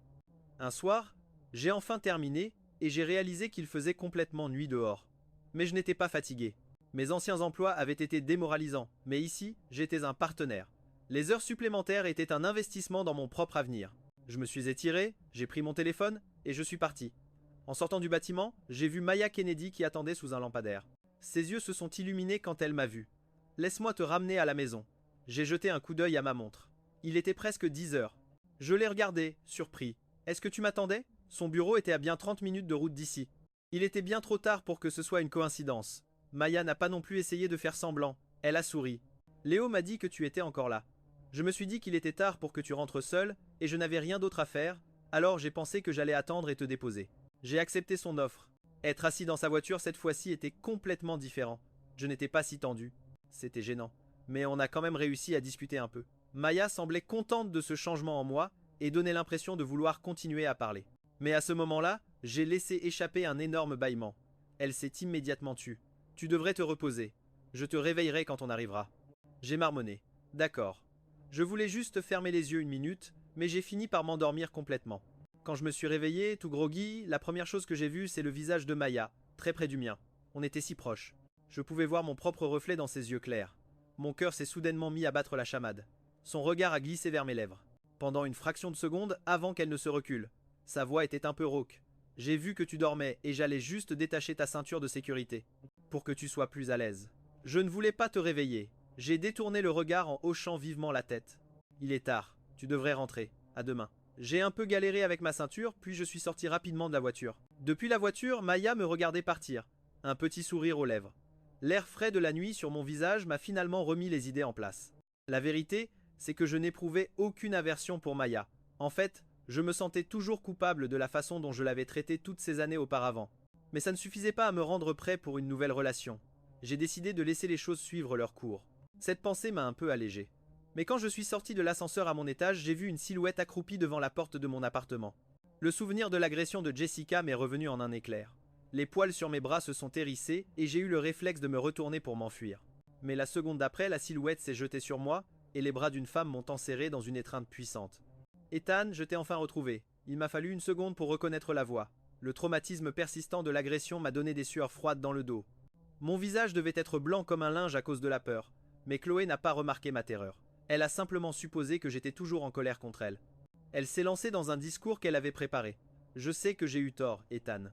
Un soir, j'ai enfin terminé et j'ai réalisé qu'il faisait complètement nuit dehors. Mais je n'étais pas fatigué. Mes anciens emplois avaient été démoralisants, mais ici, j'étais un partenaire. Les heures supplémentaires étaient un investissement dans mon propre avenir. Je me suis étiré, j'ai pris mon téléphone et je suis parti. En sortant du bâtiment, j'ai vu Maya Kennedy qui attendait sous un lampadaire. Ses yeux se sont illuminés quand elle m'a vu. « Laisse-moi te ramener à la maison. » J'ai jeté un coup d'œil à ma montre. Il était presque 10 heures. Je l'ai regardé, surpris. « Est-ce que tu m'attendais ?» Son bureau était à bien 30 minutes de route d'ici. Il était bien trop tard pour que ce soit une coïncidence. Maya n'a pas non plus essayé de faire semblant. Elle a souri. « Léo m'a dit que tu étais encore là. Je me suis dit qu'il était tard pour que tu rentres seul et je n'avais rien d'autre à faire, alors j'ai pensé que j'allais attendre et te déposer. » J'ai accepté son offre. Être assis dans sa voiture cette fois-ci était complètement différent. Je n'étais pas si tendu. C'était gênant. Mais on a quand même réussi à discuter un peu. Maya semblait contente de ce changement en moi et donnait l'impression de vouloir continuer à parler. Mais à ce moment-là, j'ai laissé échapper un énorme bâillement. Elle s'est immédiatement tue. Tu devrais te reposer. Je te réveillerai quand on arrivera. J'ai marmonné. D'accord. Je voulais juste fermer les yeux une minute, mais j'ai fini par m'endormir complètement. Quand je me suis réveillé, tout groggy, la première chose que j'ai vue, c'est le visage de Maya, très près du mien. On était si proches. Je pouvais voir mon propre reflet dans ses yeux clairs. Mon cœur s'est soudainement mis à battre la chamade. Son regard a glissé vers mes lèvres. Pendant une fraction de seconde, avant qu'elle ne se recule. Sa voix était un peu rauque. J'ai vu que tu dormais et j'allais juste détacher ta ceinture de sécurité. Pour que tu sois plus à l'aise. Je ne voulais pas te réveiller. J'ai détourné le regard en hochant vivement la tête. Il est tard. Tu devrais rentrer. À demain. J'ai un peu galéré avec ma ceinture, puis je suis sorti rapidement de la voiture. Depuis la voiture, Maya me regardait partir. Un petit sourire aux lèvres. L'air frais de la nuit sur mon visage m'a finalement remis les idées en place. La vérité, c'est que je n'éprouvais aucune aversion pour Maya. En fait, je me sentais toujours coupable de la façon dont je l'avais traitée toutes ces années auparavant. Mais ça ne suffisait pas à me rendre prêt pour une nouvelle relation. J'ai décidé de laisser les choses suivre leur cours. Cette pensée m'a un peu allégé. Mais quand je suis sorti de l'ascenseur à mon étage, j'ai vu une silhouette accroupie devant la porte de mon appartement. Le souvenir de l'agression de Jessica m'est revenu en un éclair. Les poils sur mes bras se sont hérissés et j'ai eu le réflexe de me retourner pour m'enfuir. Mais la seconde d'après, la silhouette s'est jetée sur moi et les bras d'une femme m'ont enserré dans une étreinte puissante. Ethan, je t'ai enfin retrouvé. Il m'a fallu une seconde pour reconnaître la voix. Le traumatisme persistant de l'agression m'a donné des sueurs froides dans le dos. Mon visage devait être blanc comme un linge à cause de la peur, mais Chloé n'a pas remarqué ma terreur. Elle a simplement supposé que j'étais toujours en colère contre elle. Elle s'est lancée dans un discours qu'elle avait préparé. Je sais que j'ai eu tort, Ethan.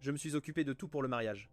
Je me suis occupé de tout pour le mariage.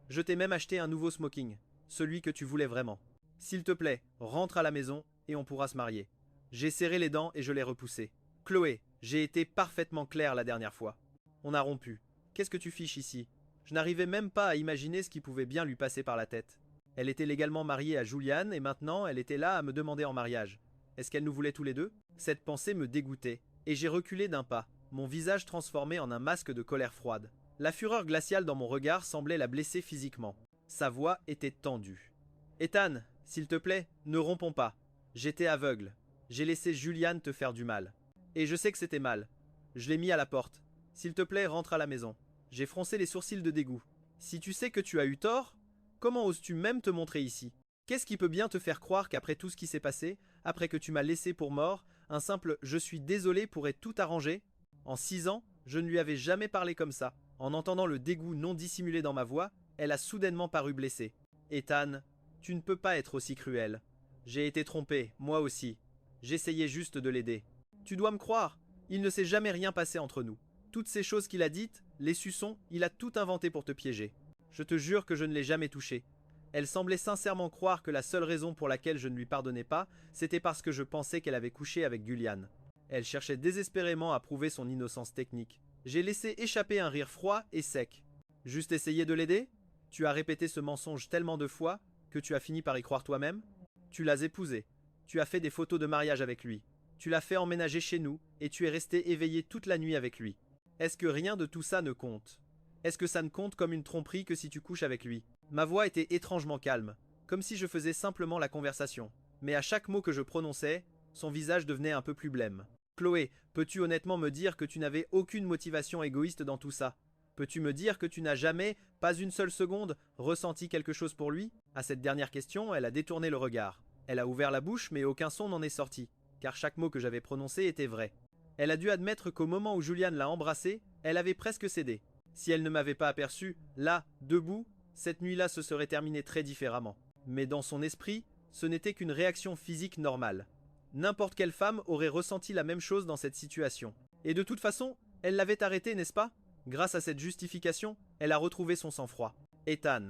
Je t'ai même acheté un nouveau smoking, celui que tu voulais vraiment. S'il te plaît, rentre à la maison et on pourra se marier. J'ai serré les dents et je l'ai repoussé. Chloé, j'ai été parfaitement clair la dernière fois. On a rompu. Qu'est-ce que tu fiches ici? Je n'arrivais même pas à imaginer ce qui pouvait bien lui passer par la tête. Elle était légalement mariée à Julian et maintenant elle était là à me demander en mariage. Est-ce qu'elle nous voulait tous les deux? Cette pensée me dégoûtait, et j'ai reculé d'un pas, mon visage transformé en un masque de colère froide. La fureur glaciale dans mon regard semblait la blesser physiquement. Sa voix était tendue. Ethan, s'il te plaît, ne rompons pas. J'étais aveugle. J'ai laissé Julian te faire du mal. Et je sais que c'était mal. Je l'ai mis à la porte. S'il te plaît, rentre à la maison. J'ai froncé les sourcils de dégoût. Si tu sais que tu as eu tort, comment oses-tu même te montrer ici? Qu'est-ce qui peut bien te faire croire qu'après tout ce qui s'est passé, après que tu m'as laissé pour mort, un simple « je suis désolé » pourrait tout arranger? En 6 ans, je ne lui avais jamais parlé comme ça. En entendant le dégoût non dissimulé dans ma voix, elle a soudainement paru blessée. Ethan, tu ne peux pas être aussi cruel. J'ai été trompé, moi aussi. J'essayais juste de l'aider. Tu dois me croire, il ne s'est jamais rien passé entre nous. Toutes ces choses qu'il a dites, les suçons, il a tout inventé pour te piéger. Je te jure que je ne l'ai jamais touchée. Elle semblait sincèrement croire que la seule raison pour laquelle je ne lui pardonnais pas, c'était parce que je pensais qu'elle avait couché avec Julian. Elle cherchait désespérément à prouver son innocence technique. J'ai laissé échapper un rire froid et sec. Juste essayer de l'aider? Tu as répété ce mensonge tellement de fois que tu as fini par y croire toi-même? Tu l'as épousé. Tu as fait des photos de mariage avec lui. Tu l'as fait emménager chez nous et tu es resté éveillé toute la nuit avec lui. Est-ce que rien de tout ça ne compte? Est-ce que ça ne compte comme une tromperie que si tu couches avec lui? Ma voix était étrangement calme, comme si je faisais simplement la conversation. Mais à chaque mot que je prononçais, son visage devenait un peu plus blême. Chloé, peux-tu honnêtement me dire que tu n'avais aucune motivation égoïste dans tout ça? Peux-tu me dire que tu n'as jamais, pas une seule seconde, ressenti quelque chose pour lui? À cette dernière question, elle a détourné le regard. Elle a ouvert la bouche, mais aucun son n'en est sorti, car chaque mot que j'avais prononcé était vrai. Elle a dû admettre qu'au moment où Julian l'a embrassée, elle avait presque cédé. Si elle ne m'avait pas aperçu, là, debout, cette nuit-là se serait terminée très différemment. Mais dans son esprit, ce n'était qu'une réaction physique normale. N'importe quelle femme aurait ressenti la même chose dans cette situation. Et de toute façon, elle l'avait arrêté, n'est-ce pas? Grâce à cette justification, elle a retrouvé son sang-froid. Ethan,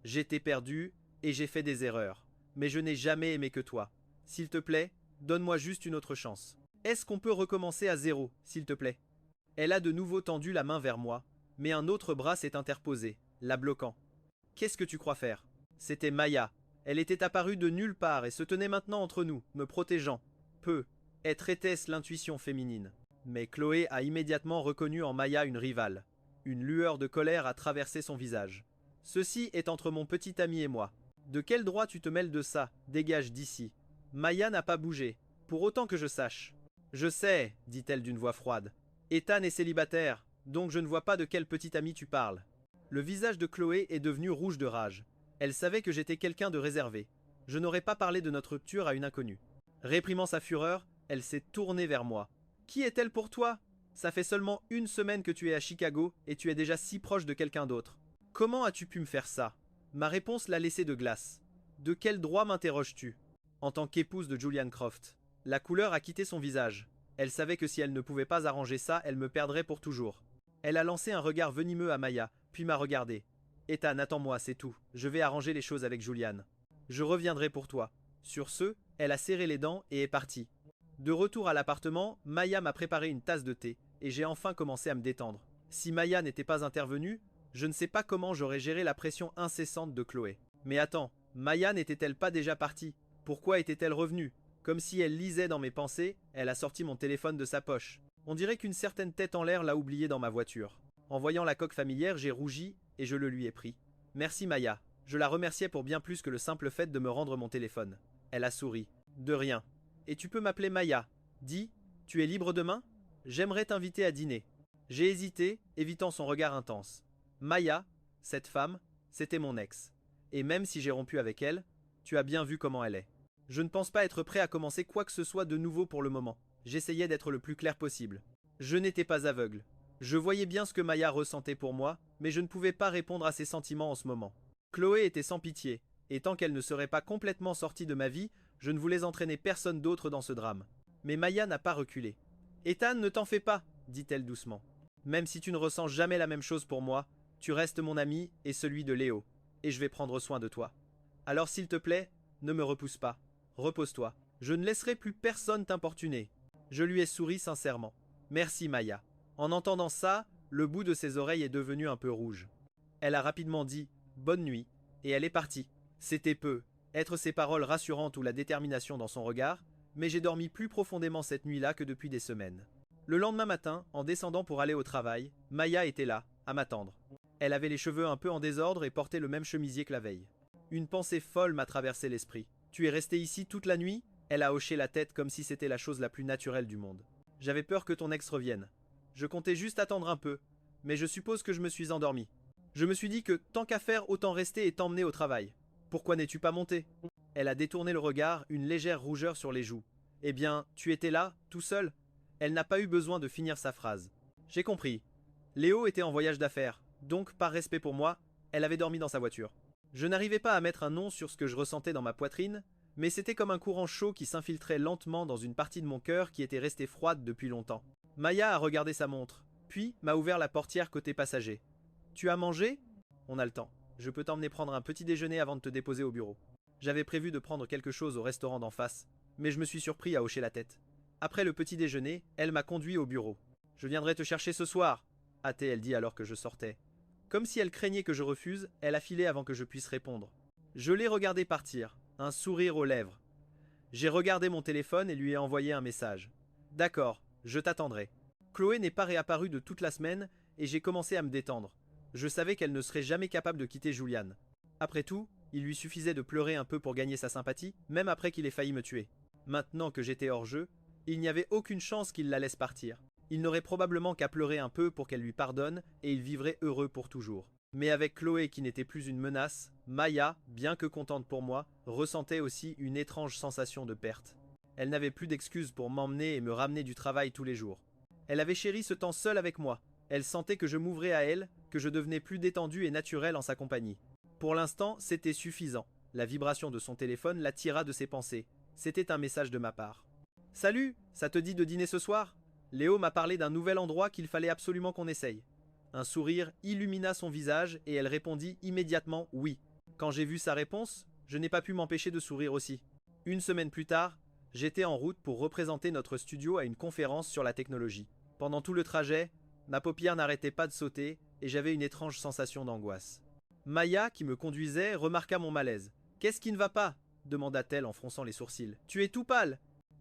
j'étais perdu et j'ai fait des erreurs. Mais je n'ai jamais aimé que toi. S'il te plaît, donne-moi juste une autre chance. Est-ce qu'on peut recommencer à zéro, s'il te plaît? Elle a de nouveau tendu la main vers moi, mais un autre bras s'est interposé, la bloquant. Qu'est-ce que tu crois faire? C'était Maya. Elle était apparue de nulle part et se tenait maintenant entre nous, me protégeant. Était-ce l'intuition féminine? Mais Chloé a immédiatement reconnu en Maya une rivale. Une lueur de colère a traversé son visage. Ceci est entre mon petit ami et moi. De quel droit tu te mêles de ça? Dégage d'ici. Maya n'a pas bougé, pour autant que je sache. Je sais, dit-elle d'une voix froide. Ethan est célibataire, donc je ne vois pas de quel petit ami tu parles. Le visage de Chloé est devenu rouge de rage. Elle savait que j'étais quelqu'un de réservé. Je n'aurais pas parlé de notre rupture à une inconnue. Réprimant sa fureur, elle s'est tournée vers moi. Qui est-elle pour toi? Ça fait seulement une semaine que tu es à Chicago et tu es déjà si proche de quelqu'un d'autre. Comment as-tu pu me faire ça? Ma réponse l'a laissé de glace. De quel droit m'interroges-tu? En tant qu'épouse de Julian Croft. La couleur a quitté son visage. Elle savait que si elle ne pouvait pas arranger ça, elle me perdrait pour toujours. Elle a lancé un regard venimeux à Maya, puis m'a regardé. Ethan, attends-moi, c'est tout. Je vais arranger les choses avec Julian. Je reviendrai pour toi. Sur ce, elle a serré les dents et est partie. De retour à l'appartement, Maya m'a préparé une tasse de thé, et j'ai enfin commencé à me détendre. Si Maya n'était pas intervenue, je ne sais pas comment j'aurais géré la pression incessante de Chloé. Mais attends, Maya n'était-elle pas déjà partie? Pourquoi était-elle revenue? Comme si elle lisait dans mes pensées, elle a sorti mon téléphone de sa poche. On dirait qu'une certaine tête en l'air l'a oublié dans ma voiture. En voyant la coque familière, j'ai rougi et je le lui ai pris. Merci Maya. Je la remerciais pour bien plus que le simple fait de me rendre mon téléphone. Elle a souri. De rien. Et tu peux m'appeler Maya. Dis, tu es libre demain? J'aimerais t'inviter à dîner. J'ai hésité, évitant son regard intense. Maya, cette femme, c'était mon ex. Et même si j'ai rompu avec elle, tu as bien vu comment elle est. Je ne pense pas être prêt à commencer quoi que ce soit de nouveau pour le moment. J'essayais d'être le plus clair possible. Je n'étais pas aveugle. Je voyais bien ce que Maya ressentait pour moi, mais je ne pouvais pas répondre à ses sentiments en ce moment. Chloé était sans pitié, et tant qu'elle ne serait pas complètement sortie de ma vie, je ne voulais entraîner personne d'autre dans ce drame. Mais Maya n'a pas reculé. Ethan, ne t'en fais pas, dit-elle doucement. Même si tu ne ressens jamais la même chose pour moi, tu restes mon ami et celui de Léo, et je vais prendre soin de toi. Alors s'il te plaît, ne me repousse pas. Repose-toi. Je ne laisserai plus personne t'importuner. Je lui ai souri sincèrement. Merci Maya. En entendant ça, le bout de ses oreilles est devenu un peu rouge. Elle a rapidement dit « bonne nuit » et elle est partie. C'était peu, être ses paroles rassurantes ou la détermination dans son regard, mais j'ai dormi plus profondément cette nuit-là que depuis des semaines. Le lendemain matin, en descendant pour aller au travail, Maya était là, à m'attendre. Elle avait les cheveux un peu en désordre et portait le même chemisier que la veille. Une pensée folle m'a traversé l'esprit. « Tu es resté ici toute la nuit ?» Elle a hoché la tête comme si c'était la chose la plus naturelle du monde. J'avais peur que ton ex revienne. Je comptais juste attendre un peu, mais je suppose que je me suis endormi. Je me suis dit que tant qu'à faire, autant rester et t'emmener au travail. Pourquoi n'es-tu pas monté? Elle a détourné le regard, une légère rougeur sur les joues. Eh bien, tu étais là, tout seul? Elle n'a pas eu besoin de finir sa phrase. J'ai compris. Léo était en voyage d'affaires, donc par respect pour moi, elle avait dormi dans sa voiture. Je n'arrivais pas à mettre un nom sur ce que je ressentais dans ma poitrine, mais c'était comme un courant chaud qui s'infiltrait lentement dans une partie de mon cœur qui était restée froide depuis longtemps. Maya a regardé sa montre, puis m'a ouvert la portière côté passager. « Tu as mangé ?» On a le temps. Je peux t'emmener prendre un petit déjeuner avant de te déposer au bureau. J'avais prévu de prendre quelque chose au restaurant d'en face, mais je me suis surpris à hocher la tête. Après le petit déjeuner, elle m'a conduit au bureau. « Je viendrai te chercher ce soir, a-t-elle dit alors que je sortais. Comme si elle craignait que je refuse, elle a filé avant que je puisse répondre. Je l'ai regardée partir, un sourire aux lèvres. J'ai regardé mon téléphone et lui ai envoyé un message. « D'accord, je t'attendrai. » Chloé n'est pas réapparue de toute la semaine et j'ai commencé à me détendre. Je savais qu'elle ne serait jamais capable de quitter Julian. Après tout, il lui suffisait de pleurer un peu pour gagner sa sympathie, même après qu'il ait failli me tuer. Maintenant que j'étais hors jeu, il n'y avait aucune chance qu'il la laisse partir. Il n'aurait probablement qu'à pleurer un peu pour qu'elle lui pardonne et il vivrait heureux pour toujours. Mais avec Chloé qui n'était plus une menace, Maya, bien que contente pour moi, ressentait aussi une étrange sensation de perte. Elle n'avait plus d'excuses pour m'emmener et me ramener du travail tous les jours. Elle avait chéri ce temps seul avec moi. Elle sentait que je m'ouvrais à elle, que je devenais plus détendu et naturel en sa compagnie. Pour l'instant, c'était suffisant. La vibration de son téléphone l'attira de ses pensées. C'était un message de ma part. « Salut, ça te dit de dîner ce soir ?» Léo m'a parlé d'un nouvel endroit qu'il fallait absolument qu'on essaye. Un sourire illumina son visage et elle répondit immédiatement « oui ». Quand j'ai vu sa réponse, je n'ai pas pu m'empêcher de sourire aussi. Une semaine plus tard, j'étais en route pour représenter notre studio à une conférence sur la technologie. Pendant tout le trajet, ma paupière n'arrêtait pas de sauter et j'avais une étrange sensation d'angoisse. Maya, qui me conduisait, remarqua mon malaise. « Qu'est-ce qui ne va pas ?» demanda-t-elle en fronçant les sourcils. « Tu es tout pâle !»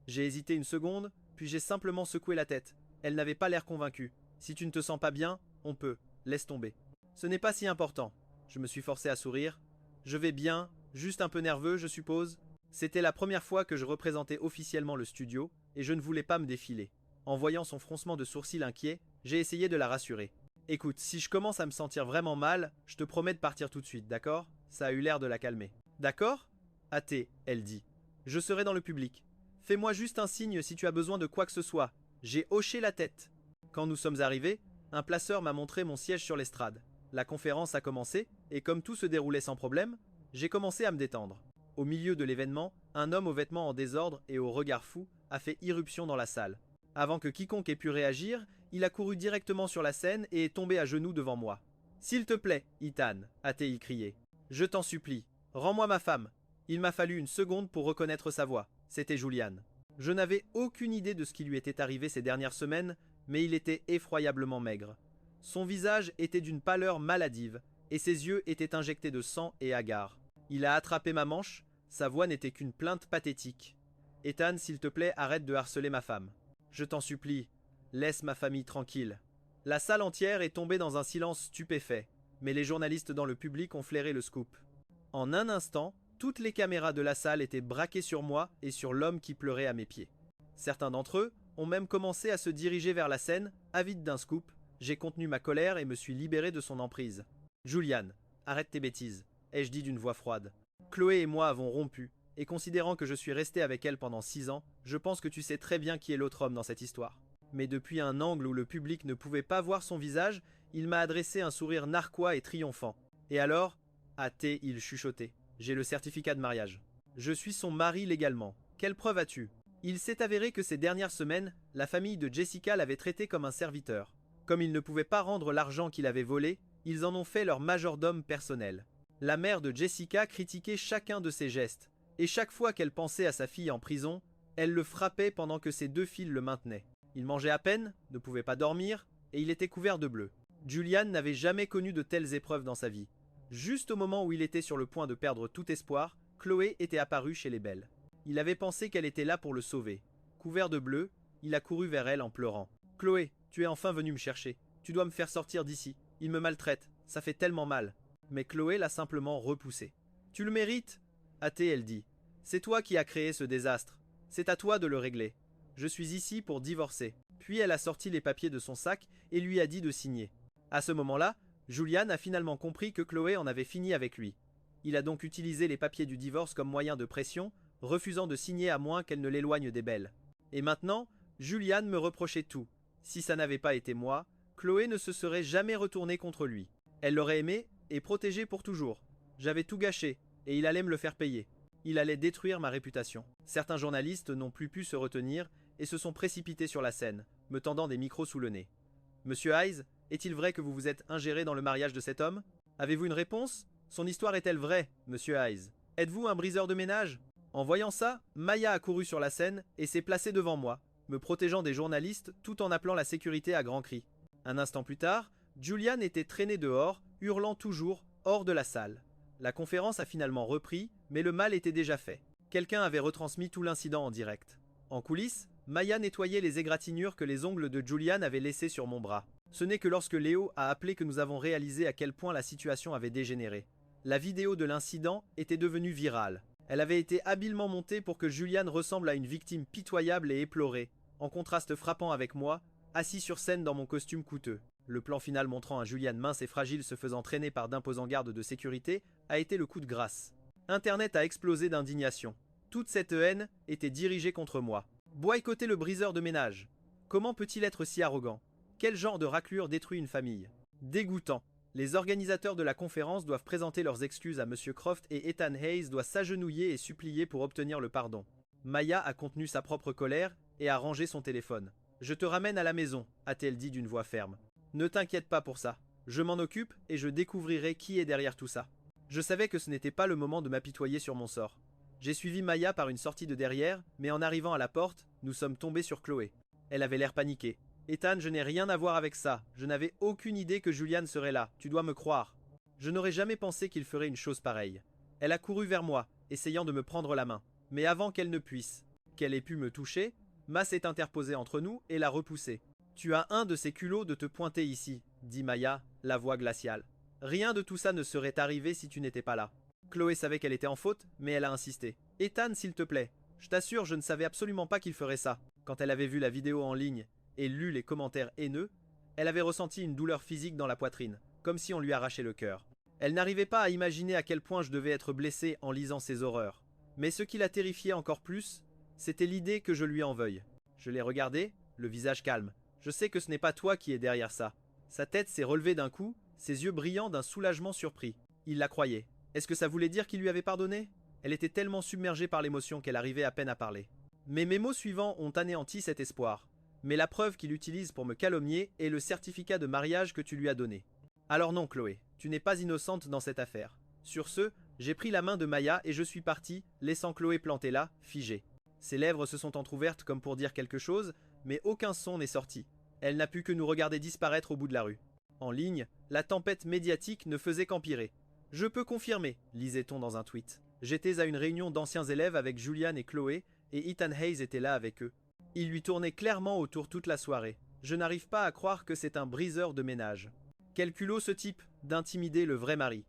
J'ai hésité une seconde, puis j'ai simplement secoué la tête. Elle n'avait pas l'air convaincue. « Si tu ne te sens pas bien, on peut. Laisse tomber. » Ce n'est pas si important. Je me suis forcé à sourire. Je vais bien, juste un peu nerveux, je suppose. C'était la première fois que je représentais officiellement le studio, et je ne voulais pas me défiler. En voyant son froncement de sourcils inquiet, j'ai essayé de la rassurer. Écoute, si je commence à me sentir vraiment mal, je te promets de partir tout de suite, d'accord? Ça a eu l'air de la calmer. D'accord? Athée, elle dit. Je serai dans le public. Fais-moi juste un signe si tu as besoin de quoi que ce soit. J'ai hoché la tête. Quand nous sommes arrivés, un placeur m'a montré mon siège sur l'estrade. La conférence a commencé, et comme tout se déroulait sans problème, j'ai commencé à me détendre. Au milieu de l'événement, un homme aux vêtements en désordre et au regard fou a fait irruption dans la salle. Avant que quiconque ait pu réagir, il a couru directement sur la scène et est tombé à genoux devant moi. S'il te plaît, Ethan, a-t-il crié. Je t'en supplie, rends-moi ma femme. Il m'a fallu une seconde pour reconnaître sa voix. C'était Julian. Je n'avais aucune idée de ce qui lui était arrivé ces dernières semaines, mais il était effroyablement maigre. Son visage était d'une pâleur maladive, et ses yeux étaient injectés de sang et hagard. Il a attrapé ma manche, sa voix n'était qu'une plainte pathétique. Ethan, s'il te plaît, arrête de harceler ma femme. Je t'en supplie, laisse ma famille tranquille. La salle entière est tombée dans un silence stupéfait, mais les journalistes dans le public ont flairé le scoop. En un instant, toutes les caméras de la salle étaient braquées sur moi et sur l'homme qui pleurait à mes pieds. Certains d'entre eux ont même commencé à se diriger vers la scène, avides d'un scoop. J'ai contenu ma colère et me suis libéré de son emprise. Julian, arrête tes bêtises, ai-je dit d'une voix froide. Chloé et moi avons rompu, et considérant que je suis resté avec elle pendant 6 ans, je pense que tu sais très bien qui est l'autre homme dans cette histoire. Mais depuis un angle où le public ne pouvait pas voir son visage, il m'a adressé un sourire narquois et triomphant. Et alors, hâté, il chuchotait. J'ai le certificat de mariage. Je suis son mari légalement. Quelle preuve as-tu? Il s'est avéré que ces dernières semaines, la famille de Jessica l'avait traité comme un serviteur. Comme ils ne pouvaient pas rendre l'argent qu'il avait volé, ils en ont fait leur majordome personnel. La mère de Jessica critiquait chacun de ses gestes, et chaque fois qu'elle pensait à sa fille en prison, elle le frappait pendant que ses 2 filles le maintenaient. Il mangeait à peine, ne pouvait pas dormir, et il était couvert de bleu. Julian n'avait jamais connu de telles épreuves dans sa vie. Juste au moment où il était sur le point de perdre tout espoir, Chloé était apparue chez les Belles. Il avait pensé qu'elle était là pour le sauver. Couvert de bleu, il a couru vers elle en pleurant. « Chloé, tu es enfin venue me chercher. Tu dois me faire sortir d'ici. Il me maltraite. Ça fait tellement mal. » Mais Chloé l'a simplement repoussé. « Tu le mérites ?» Athée, elle dit. « C'est toi qui as créé ce désastre. C'est à toi de le régler. Je suis ici pour divorcer. » Puis elle a sorti les papiers de son sac et lui a dit de signer. À ce moment-là, Julian a finalement compris que Chloé en avait fini avec lui. Il a donc utilisé les papiers du divorce comme moyen de pression, refusant de signer à moins qu'elle ne l'éloigne des Belles. Et maintenant, Julian me reprochait tout. Si ça n'avait pas été moi, Chloé ne se serait jamais retournée contre lui. Elle l'aurait aimé et protégé pour toujours. J'avais tout gâché, et il allait me le faire payer. Il allait détruire ma réputation. Certains journalistes n'ont plus pu se retenir et se sont précipités sur la scène, me tendant des micros sous le nez. Monsieur Hayes, est-il vrai que vous vous êtes ingéré dans le mariage de cet homme? Avez-vous une réponse? Son histoire est-elle vraie, monsieur Hayes? Êtes-vous un briseur de ménage? En voyant ça, Maya a couru sur la scène et s'est placée devant moi, me protégeant des journalistes tout en appelant la sécurité à grands cris. Un instant plus tard, Julian était traîné dehors, hurlant toujours, hors de la salle. La conférence a finalement repris, mais le mal était déjà fait. Quelqu'un avait retransmis tout l'incident en direct. En coulisses, Maya nettoyait les égratignures que les ongles de Julian avaient laissées sur mon bras. Ce n'est que lorsque Léo a appelé que nous avons réalisé à quel point la situation avait dégénéré. La vidéo de l'incident était devenue virale. Elle avait été habilement montée pour que Julian ressemble à une victime pitoyable et éplorée, en contraste frappant avec moi, assis sur scène dans mon costume coûteux. Le plan final montrant un Julian mince et fragile se faisant traîner par d'imposants gardes de sécurité a été le coup de grâce. Internet a explosé d'indignation. Toute cette haine était dirigée contre moi. Boycotter le briseur de ménage. Comment peut-il être si arrogant? Quel genre de raclure détruit une famille? Dégoûtant. Les organisateurs de la conférence doivent présenter leurs excuses à M. Croft et Ethan Hayes doit s'agenouiller et supplier pour obtenir le pardon. Maya a contenu sa propre colère et a rangé son téléphone. « Je te ramène à la maison », a-t-elle dit d'une voix ferme. « Ne t'inquiète pas pour ça. Je m'en occupe et je découvrirai qui est derrière tout ça. » Je savais que ce n'était pas le moment de m'apitoyer sur mon sort. J'ai suivi Maya par une sortie de derrière, mais en arrivant à la porte, nous sommes tombés sur Chloé. Elle avait l'air paniquée. « Ethan, je n'ai rien à voir avec ça. Je n'avais aucune idée que Julian serait là. Tu dois me croire. » Je n'aurais jamais pensé qu'il ferait une chose pareille. Elle a couru vers moi, essayant de me prendre la main. Mais avant qu'elle ne puisse, qu'elle ait pu me toucher, Ma s'est interposée entre nous et l'a repoussée. « Tu as un de ces culots de te pointer ici, » dit Maya, la voix glaciale. « Rien de tout ça ne serait arrivé si tu n'étais pas là. » Chloé savait qu'elle était en faute, mais elle a insisté. « Ethan, s'il te plaît. Je t'assure, je ne savais absolument pas qu'il ferait ça. » Quand elle avait vu la vidéo en ligne et lu les commentaires haineux, Elle avait ressenti une douleur physique dans la poitrine, comme si on lui arrachait le cœur. Elle n'arrivait pas à imaginer à quel point je devais être blessé en lisant ces horreurs. Mais ce qui la terrifiait encore plus, c'était l'idée que je lui en veuille. Je l'ai regardé, le visage calme. Je sais que ce n'est pas toi qui es derrière ça. Sa tête s'est relevée d'un coup, ses yeux brillants d'un soulagement surpris. Il la croyait. Est-ce que ça voulait dire qu'il lui avait pardonné? Elle était tellement submergée par l'émotion qu'elle arrivait à peine à parler. Mais mes mots suivants ont anéanti cet espoir. Mais la preuve qu'il utilise pour me calomnier est le certificat de mariage que tu lui as donné. Alors non, Chloé, tu n'es pas innocente dans cette affaire. Sur ce, j'ai pris la main de Maya et je suis parti, laissant Chloé plantée là, figée. Ses lèvres se sont entr'ouvertes comme pour dire quelque chose, mais aucun son n'est sorti. Elle n'a pu que nous regarder disparaître au bout de la rue. En ligne, la tempête médiatique ne faisait qu'empirer. Je peux confirmer, lisait-on dans un tweet. J'étais à une réunion d'anciens élèves avec Julian et Chloé, et Ethan Hayes était là avec eux. Il lui tournait clairement autour toute la soirée. Je n'arrive pas à croire que c'est un briseur de ménage. Quel culot ce type d'intimider le vrai mari.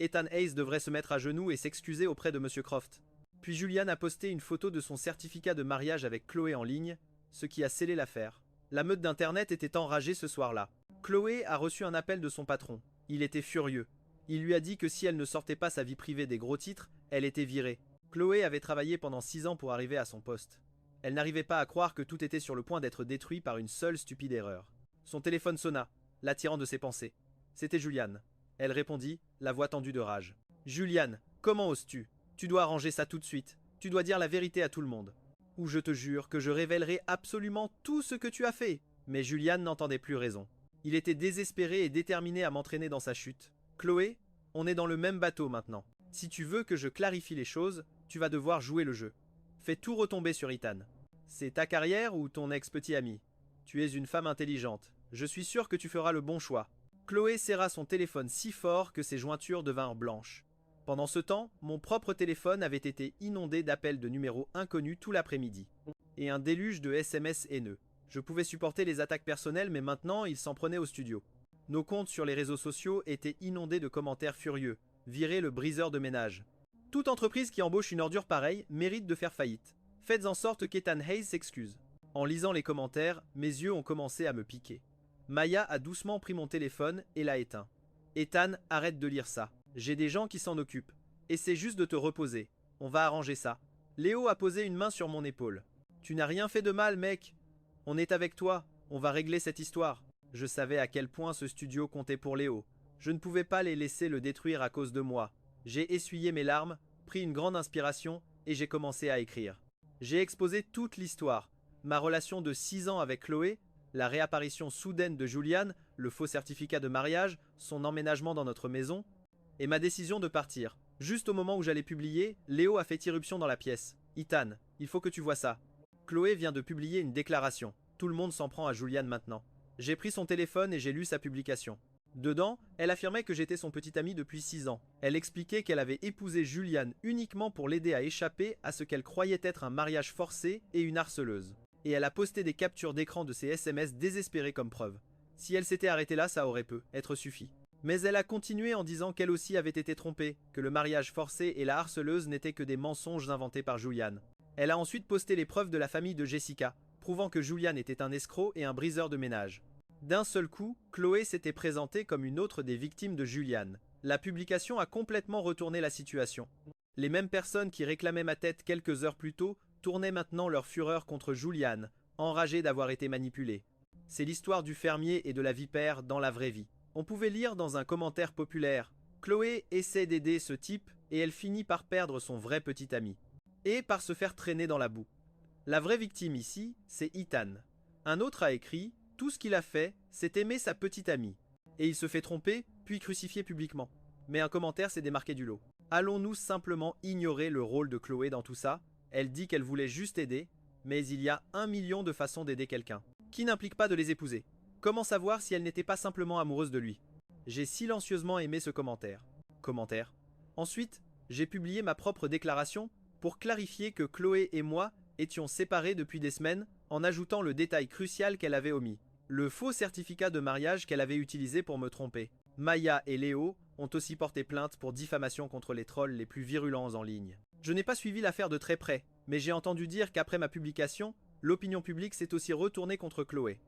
Ethan Hayes devrait se mettre à genoux et s'excuser auprès de Monsieur Croft. Puis Julian a posté une photo de son certificat de mariage avec Chloé en ligne, ce qui a scellé l'affaire. La meute d'internet était enragée ce soir-là. Chloé a reçu un appel de son patron. Il était furieux. Il lui a dit que si elle ne sortait pas sa vie privée des gros titres, elle était virée. Chloé avait travaillé pendant 6 ans pour arriver à son poste. Elle n'arrivait pas à croire que tout était sur le point d'être détruit par une seule stupide erreur. Son téléphone sonna, l'attirant de ses pensées. C'était Julian. Elle répondit, la voix tendue de rage. Julian, comment oses-tu? Tu dois arranger ça tout de suite. Tu dois dire la vérité à tout le monde. Ou je te jure que je révélerai absolument tout ce que tu as fait. Mais Julian n'entendait plus raison. Il était désespéré et déterminé à m'entraîner dans sa chute. Chloé, on est dans le même bateau maintenant. Si tu veux que je clarifie les choses, tu vas devoir jouer le jeu. Fais tout retomber sur Ethan. C'est ta carrière ou ton ex-petit ami? Tu es une femme intelligente. Je suis sûr que tu feras le bon choix. Chloé serra son téléphone si fort que ses jointures devinrent blanches. Pendant ce temps, mon propre téléphone avait été inondé d'appels de numéros inconnus tout l'après-midi. Et un déluge de SMS haineux. Je pouvais supporter les attaques personnelles, mais maintenant, ils s'en prenaient au studio. Nos comptes sur les réseaux sociaux étaient inondés de commentaires furieux. Virez le briseur de ménage. Toute entreprise qui embauche une ordure pareille mérite de faire faillite. Faites en sorte qu'Ethan Hayes s'excuse. En lisant les commentaires, mes yeux ont commencé à me piquer. Maya a doucement pris mon téléphone et l'a éteint. Ethan, arrête de lire ça. J'ai des gens qui s'en occupent. Essaie juste de te reposer. On va arranger ça. Léo a posé une main sur mon épaule. Tu n'as rien fait de mal, mec. On est avec toi. On va régler cette histoire. Je savais à quel point ce studio comptait pour Léo. Je ne pouvais pas les laisser le détruire à cause de moi. J'ai essuyé mes larmes, pris une grande inspiration et j'ai commencé à écrire. J'ai exposé toute l'histoire. Ma relation de 6 ans avec Chloé, la réapparition soudaine de Julian, le faux certificat de mariage, son emménagement dans notre maison, et ma décision de partir. Juste au moment où j'allais publier, Léo a fait irruption dans la pièce. Ethan, il faut que tu vois ça. Chloé vient de publier une déclaration. Tout le monde s'en prend à Julian maintenant. J'ai pris son téléphone et j'ai lu sa publication. Dedans, elle affirmait que j'étais son petit ami depuis 6 ans. Elle expliquait qu'elle avait épousé Julian uniquement pour l'aider à échapper à ce qu'elle croyait être un mariage forcé et une harceleuse. Et elle a posté des captures d'écran de ses SMS désespérées comme preuve. Si elle s'était arrêtée là, ça aurait pu être suffi. Mais elle a continué en disant qu'elle aussi avait été trompée, que le mariage forcé et la harceleuse n'étaient que des mensonges inventés par Julian. Elle a ensuite posté les preuves de la famille de Jessica, prouvant que Julian était un escroc et un briseur de ménage. D'un seul coup, Chloé s'était présentée comme une autre des victimes de Julian. La publication a complètement retourné la situation. Les mêmes personnes qui réclamaient ma tête quelques heures plus tôt tournaient maintenant leur fureur contre Julian, enragés d'avoir été manipulés. C'est l'histoire du fermier et de la vipère dans la vraie vie. On pouvait lire dans un commentaire populaire « Chloé essaie d'aider ce type et elle finit par perdre son vrai petit ami. Et par se faire traîner dans la boue. » La vraie victime ici, c'est Ethan. Un autre a écrit « Tout ce qu'il a fait, c'est aimer sa petite amie. Et il se fait tromper, puis crucifier publiquement. » Mais un commentaire s'est démarqué du lot. Allons-nous simplement ignorer le rôle de Chloé dans tout ça? Elle dit qu'elle voulait juste aider, mais il y a 1 million de façons d'aider quelqu'un, qui n'implique pas de les épouser. Comment savoir si elle n'était pas simplement amoureuse de lui? J'ai silencieusement aimé ce commentaire. Ensuite, j'ai publié ma propre déclaration pour clarifier que Chloé et moi étions séparés depuis des semaines en ajoutant le détail crucial qu'elle avait omis. Le faux certificat de mariage qu'elle avait utilisé pour me tromper. Maya et Léo ont aussi porté plainte pour diffamation contre les trolls les plus virulents en ligne. Je n'ai pas suivi l'affaire de très près, mais j'ai entendu dire qu'après ma publication, l'opinion publique s'est aussi retournée contre Chloé.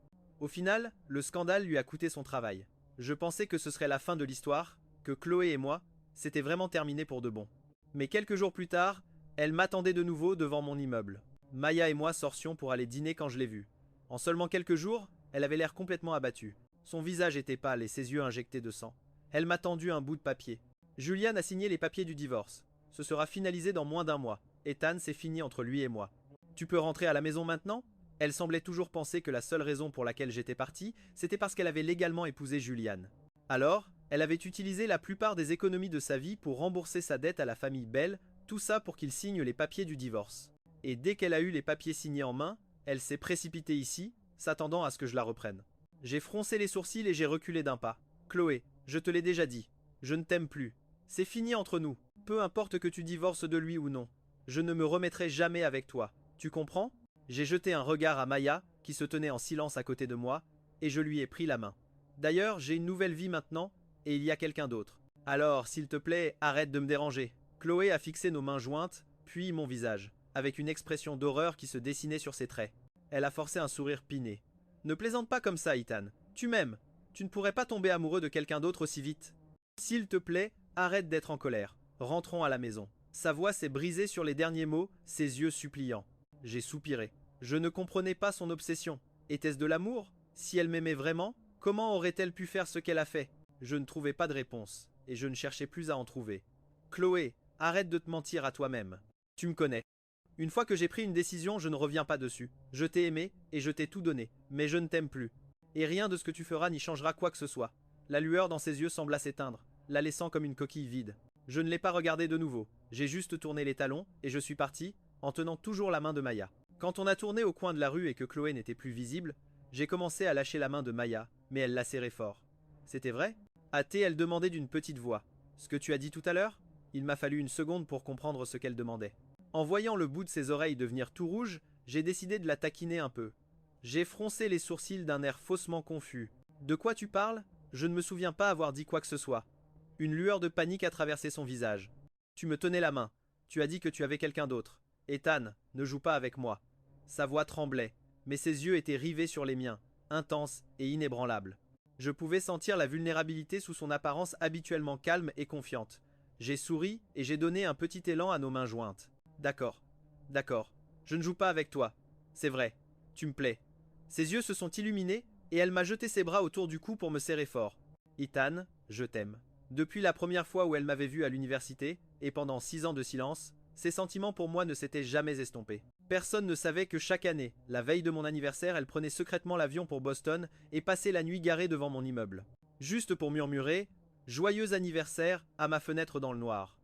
Au final, le scandale lui a coûté son travail. Je pensais que ce serait la fin de l'histoire, que Chloé et moi, c'était vraiment terminé pour de bon. Mais quelques jours plus tard, elle m'attendait de nouveau devant mon immeuble. Maya et moi sortions pour aller dîner quand je l'ai vue. En seulement quelques jours, elle avait l'air complètement abattue. Son visage était pâle et ses yeux injectés de sang. Elle m'a tendu un bout de papier. Julian a signé les papiers du divorce. Ce sera finalisé dans moins d'un mois. Ethan, c'est fini entre lui et moi. Tu peux rentrer à la maison maintenant ? Elle semblait toujours penser que la seule raison pour laquelle j'étais parti, c'était parce qu'elle avait légalement épousé Julian. Alors, elle avait utilisé la plupart des économies de sa vie pour rembourser sa dette à la famille Bell, tout ça pour qu'il signe les papiers du divorce. Et dès qu'elle a eu les papiers signés en main, elle s'est précipitée ici, s'attendant à ce que je la reprenne. J'ai froncé les sourcils et j'ai reculé d'un pas. Chloé, je te l'ai déjà dit, je ne t'aime plus. C'est fini entre nous, peu importe que tu divorces de lui ou non. Je ne me remettrai jamais avec toi. Tu comprends ? J'ai jeté un regard à Maya, qui se tenait en silence à côté de moi, et je lui ai pris la main. D'ailleurs, j'ai une nouvelle vie maintenant, et il y a quelqu'un d'autre. Alors, s'il te plaît, arrête de me déranger. Chloé a fixé nos mains jointes, puis mon visage, avec une expression d'horreur qui se dessinait sur ses traits. Elle a forcé un sourire piné. Ne plaisante pas comme ça, Ethan. Tu m'aimes. Tu ne pourrais pas tomber amoureux de quelqu'un d'autre aussi vite. S'il te plaît, arrête d'être en colère. Rentrons à la maison. Sa voix s'est brisée sur les derniers mots, ses yeux suppliants. J'ai soupiré. Je ne comprenais pas son obsession. Était-ce de l'amour ? Si elle m'aimait vraiment, comment aurait-elle pu faire ce qu'elle a fait ? Je ne trouvais pas de réponse, et je ne cherchais plus à en trouver. Chloé, arrête de te mentir à toi-même. Tu me connais. Une fois que j'ai pris une décision, je ne reviens pas dessus. Je t'ai aimé, et je t'ai tout donné, mais je ne t'aime plus. Et rien de ce que tu feras n'y changera quoi que ce soit. La lueur dans ses yeux sembla s'éteindre, la laissant comme une coquille vide. Je ne l'ai pas regardé de nouveau. J'ai juste tourné les talons, et je suis parti, en tenant toujours la main de Maya. Quand on a tourné au coin de la rue et que Chloé n'était plus visible, j'ai commencé à lâcher la main de Maya, mais elle l'a serrée fort. C'était vrai ? Hâtée, elle demandait d'une petite voix. Ce que tu as dit tout à l'heure ? Il m'a fallu une seconde pour comprendre ce qu'elle demandait. En voyant le bout de ses oreilles devenir tout rouge, j'ai décidé de la taquiner un peu. J'ai froncé les sourcils d'un air faussement confus. De quoi tu parles ? Je ne me souviens pas avoir dit quoi que ce soit. Une lueur de panique a traversé son visage. Tu me tenais la main. Tu as dit que tu avais quelqu'un d'autre. Ethan, ne joue pas avec moi. Sa voix tremblait, mais ses yeux étaient rivés sur les miens, intenses et inébranlables. Je pouvais sentir la vulnérabilité sous son apparence habituellement calme et confiante. J'ai souri et j'ai donné un petit élan à nos mains jointes. D'accord, d'accord, je ne joue pas avec toi. C'est vrai, tu me plais. Ses yeux se sont illuminés et elle m'a jeté ses bras autour du cou pour me serrer fort. Ethan, je t'aime. Depuis la première fois où elle m'avait vu à l'université, et pendant 6 ans de silence, ses sentiments pour moi ne s'étaient jamais estompés. Personne ne savait que chaque année, la veille de mon anniversaire, elle prenait secrètement l'avion pour Boston et passait la nuit garée devant mon immeuble. Juste pour murmurer « Joyeux anniversaire » à ma fenêtre dans le noir.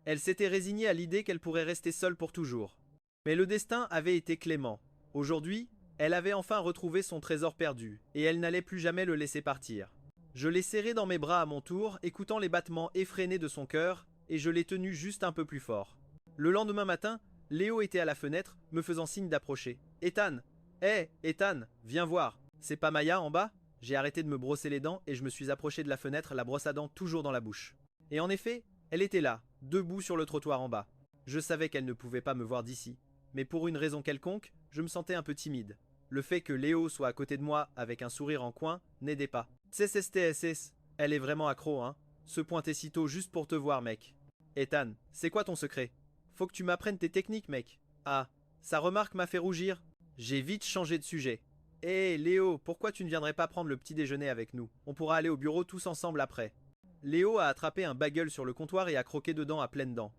Elle s'était résignée à l'idée qu'elle pourrait rester seule pour toujours. Mais le destin avait été clément. Aujourd'hui, elle avait enfin retrouvé son trésor perdu, et elle n'allait plus jamais le laisser partir. Je l'ai serré dans mes bras à mon tour, écoutant les battements effrénés de son cœur, et je l'ai tenu juste un peu plus fort. Le lendemain matin, Léo était à la fenêtre, me faisant signe d'approcher. « Ethan ! Hé, Ethan, viens voir. C'est pas Maya en bas ?» J'ai arrêté de me brosser les dents et je me suis approché de la fenêtre, la brosse à dents toujours dans la bouche. Et en effet, elle était là, debout sur le trottoir en bas. Je savais qu'elle ne pouvait pas me voir d'ici, mais pour une raison quelconque, je me sentais un peu timide. Le fait que Léo soit à côté de moi avec un sourire en coin n'aidait pas. TSS, elle est vraiment accro, hein. Se pointer si tôt juste pour te voir, mec. Ethan, c'est quoi ton secret ? Faut que tu m'apprennes tes techniques, mec. Ah, sa remarque m'a fait rougir. J'ai vite changé de sujet. Hé, Léo, pourquoi tu ne viendrais pas prendre le petit déjeuner avec nous ? On pourra aller au bureau tous ensemble après. Léo a attrapé un bagel sur le comptoir et a croqué dedans à pleines dents.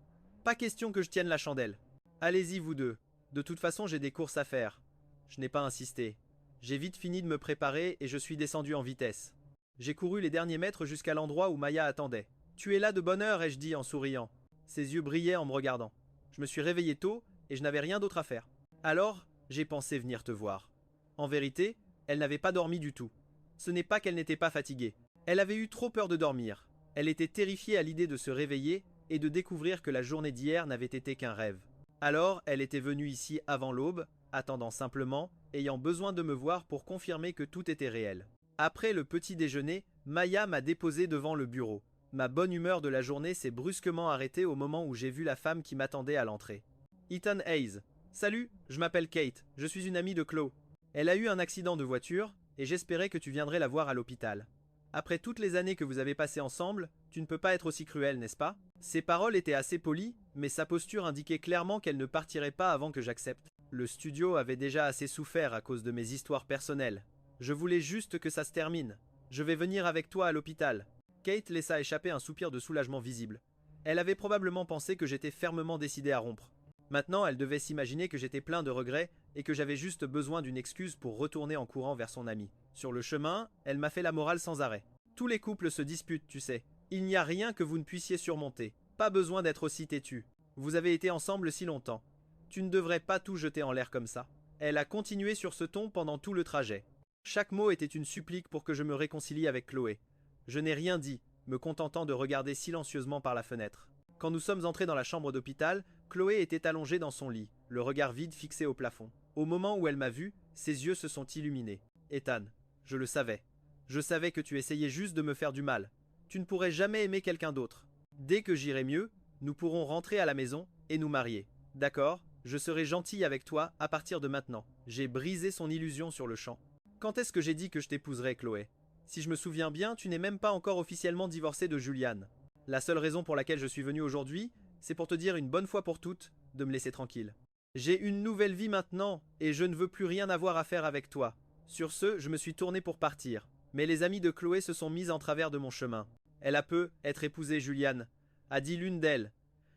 Pas question que je tienne la chandelle. Allez-y, vous deux. De toute façon, j'ai des courses à faire. Je n'ai pas insisté. J'ai vite fini de me préparer et je suis descendu en vitesse. J'ai couru les derniers mètres jusqu'à l'endroit où Maya attendait. Tu es là de bonne heure, ai-je dit en souriant. Ses yeux brillaient en me regardant. Je me suis réveillé tôt et je n'avais rien d'autre à faire. Alors, j'ai pensé venir te voir. En vérité, elle n'avait pas dormi du tout. Ce n'est pas qu'elle n'était pas fatiguée. Elle avait eu trop peur de dormir. Elle était terrifiée à l'idée de se réveiller et de découvrir que la journée d'hier n'avait été qu'un rêve. Alors, elle était venue ici avant l'aube, attendant simplement, ayant besoin de me voir pour confirmer que tout était réel. Après le petit déjeuner, Maya m'a déposé devant le bureau. Ma bonne humeur de la journée s'est brusquement arrêtée au moment où j'ai vu la femme qui m'attendait à l'entrée. Ethan Hayes. Salut, je m'appelle Kate, je suis une amie de Chloé. Elle a eu un accident de voiture, et j'espérais que tu viendrais la voir à l'hôpital. Après toutes les années que vous avez passées ensemble, tu ne peux pas être aussi cruel, n'est-ce pas? » Ses paroles étaient assez polies, mais sa posture indiquait clairement qu'elle ne partirait pas avant que j'accepte. Le studio avait déjà assez souffert à cause de mes histoires personnelles. Je voulais juste que ça se termine. Je vais venir avec toi à l'hôpital. Kate laissa échapper un soupir de soulagement visible. Elle avait probablement pensé que j'étais fermement décidé à rompre. Maintenant, elle devait s'imaginer que j'étais plein de regrets et que j'avais juste besoin d'une excuse pour retourner en courant vers son ami. Sur le chemin, elle m'a fait la morale sans arrêt. Tous les couples se disputent, tu sais. Il n'y a rien que vous ne puissiez surmonter. Pas besoin d'être aussi têtu. Vous avez été ensemble si longtemps. Tu ne devrais pas tout jeter en l'air comme ça. Elle a continué sur ce ton pendant tout le trajet. Chaque mot était une supplique pour que je me réconcilie avec Chloé. Je n'ai rien dit, me contentant de regarder silencieusement par la fenêtre. Quand nous sommes entrés dans la chambre d'hôpital, Chloé était allongée dans son lit, le regard vide fixé au plafond. Au moment où elle m'a vu, ses yeux se sont illuminés. Ethan, je le savais. Je savais que tu essayais juste de me faire du mal. Tu ne pourrais jamais aimer quelqu'un d'autre. Dès que j'irai mieux, nous pourrons rentrer à la maison et nous marier. D'accord? Je serai gentil avec toi à partir de maintenant. J'ai brisé son illusion sur le champ. Quand est-ce que j'ai dit que je t'épouserais, Chloé? Si je me souviens bien, tu n'es même pas encore officiellement divorcée de Julian. La seule raison pour laquelle je suis venu aujourd'hui, c'est pour te dire une bonne fois pour toutes de me laisser tranquille. J'ai une nouvelle vie maintenant, et je ne veux plus rien avoir à faire avec toi. Sur ce, je me suis tourné pour partir. Mais les amis de Chloé se sont mis en travers de mon chemin. Elle a peu être épousée Julian, a dit l'une d'elles.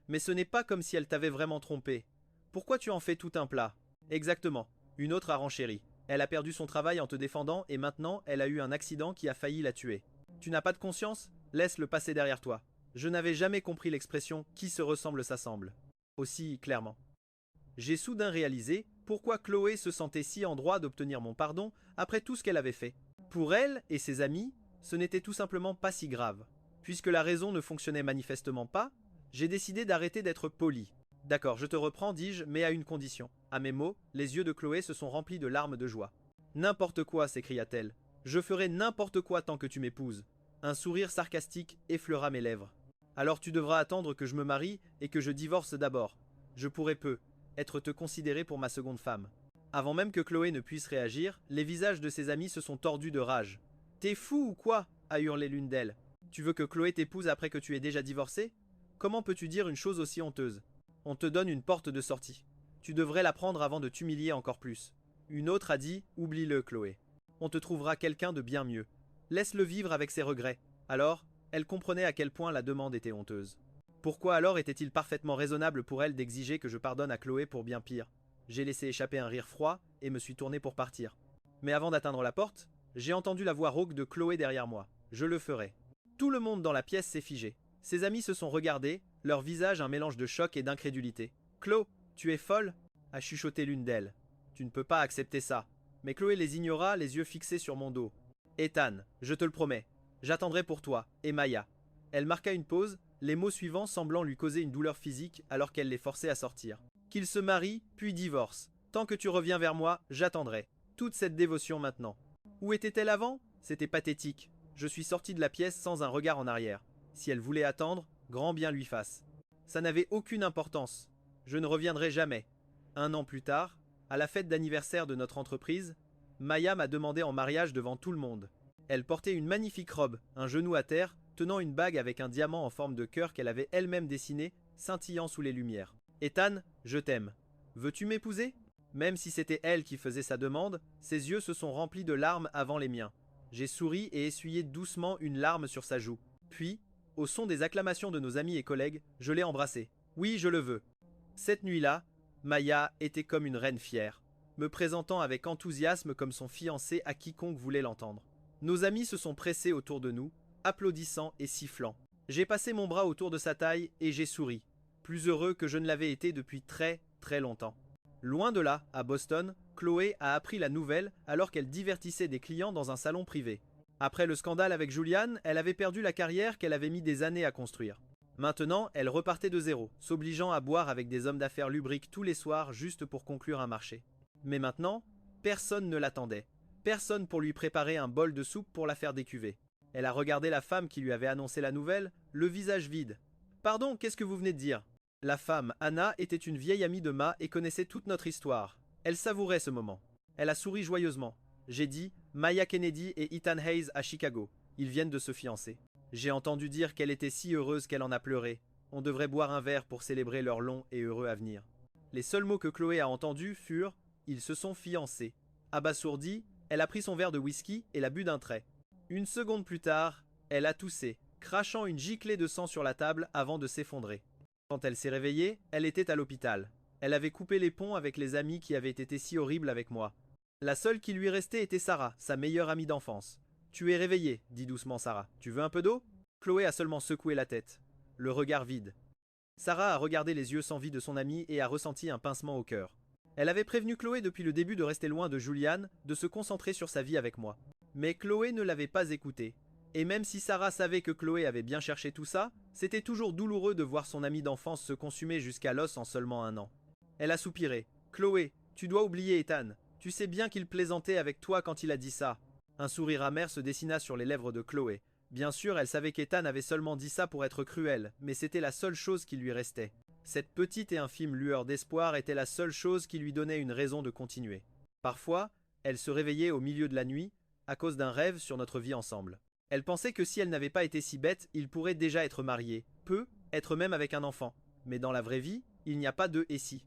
Mais ce n'est pas comme si elle t'avait vraiment trompé. Pourquoi tu en fais tout un plat? Exactement, une autre a renchéri. Elle a perdu son travail en te défendant et maintenant elle a eu un accident qui a failli la tuer. Tu n'as pas de conscience? Laisse-le passer derrière toi. Je n'avais jamais compris l'expression « qui se ressemble s'assemble » aussi clairement. J'ai soudain réalisé pourquoi Chloé se sentait si en droit d'obtenir mon pardon après tout ce qu'elle avait fait. Pour elle et ses amis, ce n'était tout simplement pas si grave. Puisque la raison ne fonctionnait manifestement pas, j'ai décidé d'arrêter d'être poli. D'accord, je te reprends, dis-je, mais à une condition. À mes mots, les yeux de Chloé se sont remplis de larmes de joie. N'importe quoi, s'écria-t-elle. Je ferai n'importe quoi tant que tu m'épouses. Un sourire sarcastique effleura mes lèvres. Alors tu devras attendre que je me marie et que je divorce d'abord. Je pourrais être te considérée pour ma seconde femme. Avant même que Chloé ne puisse réagir, les visages de ses amis se sont tordus de rage. T'es fou ou quoi? A hurlé l'une d'elles. Tu veux que Chloé t'épouse après que tu aies déjà divorcé? Comment peux-tu dire une chose aussi honteuse? On te donne une porte de sortie. Tu devrais la prendre avant de t'humilier encore plus. Une autre a dit, oublie-le, Chloé. On te trouvera quelqu'un de bien mieux. Laisse-le vivre avec ses regrets. Alors, elle comprenait à quel point la demande était honteuse. Pourquoi alors était-il parfaitement raisonnable pour elle d'exiger que je pardonne à Chloé pour bien pire? J'ai laissé échapper un rire froid et me suis tourné pour partir. Mais avant d'atteindre la porte, j'ai entendu la voix rauque de Chloé derrière moi. Je le ferai. Tout le monde dans la pièce s'est figé. Ses amis se sont regardés, leur visage un mélange de choc et d'incrédulité. Chloé, tu es folle? A chuchoté l'une d'elles. Tu ne peux pas accepter ça. Mais Chloé les ignora, les yeux fixés sur mon dos. Ethan, je te le promets, j'attendrai pour toi, et Maya. Elle marqua une pause, les mots suivants semblant lui causer une douleur physique alors qu'elle les forçait à sortir. Qu'ils se marient, puis divorcent. Tant que tu reviens vers moi, j'attendrai. Toute cette dévotion maintenant. Où était-elle avant? C'était pathétique. Je suis sorti de la pièce sans un regard en arrière. Si elle voulait attendre, grand bien lui fasse. Ça n'avait aucune importance. Je ne reviendrai jamais. 1 an plus tard, à la fête d'anniversaire de notre entreprise, Maya m'a demandé en mariage devant tout le monde. Elle portait une magnifique robe, un genou à terre, tenant une bague avec un diamant en forme de cœur qu'elle avait elle-même dessiné, scintillant sous les lumières. Ethan, je t'aime. Veux-tu m'épouser? Même si c'était elle qui faisait sa demande, ses yeux se sont remplis de larmes avant les miens. J'ai souri et essuyé doucement une larme sur sa joue. Puis, au son des acclamations de nos amis et collègues, je l'ai embrassée. Oui, je le veux. Cette nuit-là, Maya était comme une reine fière, me présentant avec enthousiasme comme son fiancé à quiconque voulait l'entendre. Nos amis se sont pressés autour de nous, applaudissant et sifflant. J'ai passé mon bras autour de sa taille et j'ai souri, plus heureux que je ne l'avais été depuis très très longtemps. Loin de là, à Boston, Chloé a appris la nouvelle alors qu'elle divertissait des clients dans un salon privé. Après le scandale avec Julian, elle avait perdu la carrière qu'elle avait mis des années à construire. Maintenant, elle repartait de zéro, s'obligeant à boire avec des hommes d'affaires lubriques tous les soirs juste pour conclure un marché. Mais maintenant, personne ne l'attendait. Personne pour lui préparer un bol de soupe pour la faire décuver. Elle a regardé la femme qui lui avait annoncé la nouvelle, le visage vide. « Pardon, qu'est-ce que vous venez de dire ?» La femme, Anna, était une vieille amie de Ma et connaissait toute notre histoire. Elle savourait ce moment. Elle a souri joyeusement. J'ai dit « Maya Kennedy et Ethan Hayes à Chicago. Ils viennent de se fiancer. J'ai entendu dire qu'elle était si heureuse qu'elle en a pleuré. On devrait boire un verre pour célébrer leur long et heureux avenir. Les seuls mots que Chloé a entendus furent « Ils se sont fiancés ». Abasourdie, elle a pris son verre de whisky et l'a bu d'un trait. Une seconde plus tard, elle a toussé, crachant une giclée de sang sur la table avant de s'effondrer. Quand elle s'est réveillée, elle était à l'hôpital. Elle avait coupé les ponts avec les amis qui avaient été si horribles avec moi. La seule qui lui restait était Sarah, sa meilleure amie d'enfance. « Tu es réveillée, dit doucement Sarah. Tu veux un peu d'eau ?» Chloé a seulement secoué la tête, le regard vide. Sarah a regardé les yeux sans vie de son amie et a ressenti un pincement au cœur. Elle avait prévenu Chloé depuis le début de rester loin de Julian, de se concentrer sur sa vie avec moi. Mais Chloé ne l'avait pas écoutée. Et même si Sarah savait que Chloé avait bien cherché tout ça, c'était toujours douloureux de voir son amie d'enfance se consumer jusqu'à l'os en seulement 1 an. Elle a soupiré. « Chloé, tu dois oublier Ethan. Tu sais bien qu'il plaisantait avec toi quand il a dit ça. » Un sourire amer se dessina sur les lèvres de Chloé. Bien sûr, elle savait qu'Ethan avait seulement dit ça pour être cruel, mais c'était la seule chose qui lui restait. Cette petite et infime lueur d'espoir était la seule chose qui lui donnait une raison de continuer. Parfois, elle se réveillait au milieu de la nuit, à cause d'un rêve sur notre vie ensemble. Elle pensait que si elle n'avait pas été si bête, il pourrait déjà être marié, être même avec un enfant. Mais dans la vraie vie, il n'y a pas de « et si ».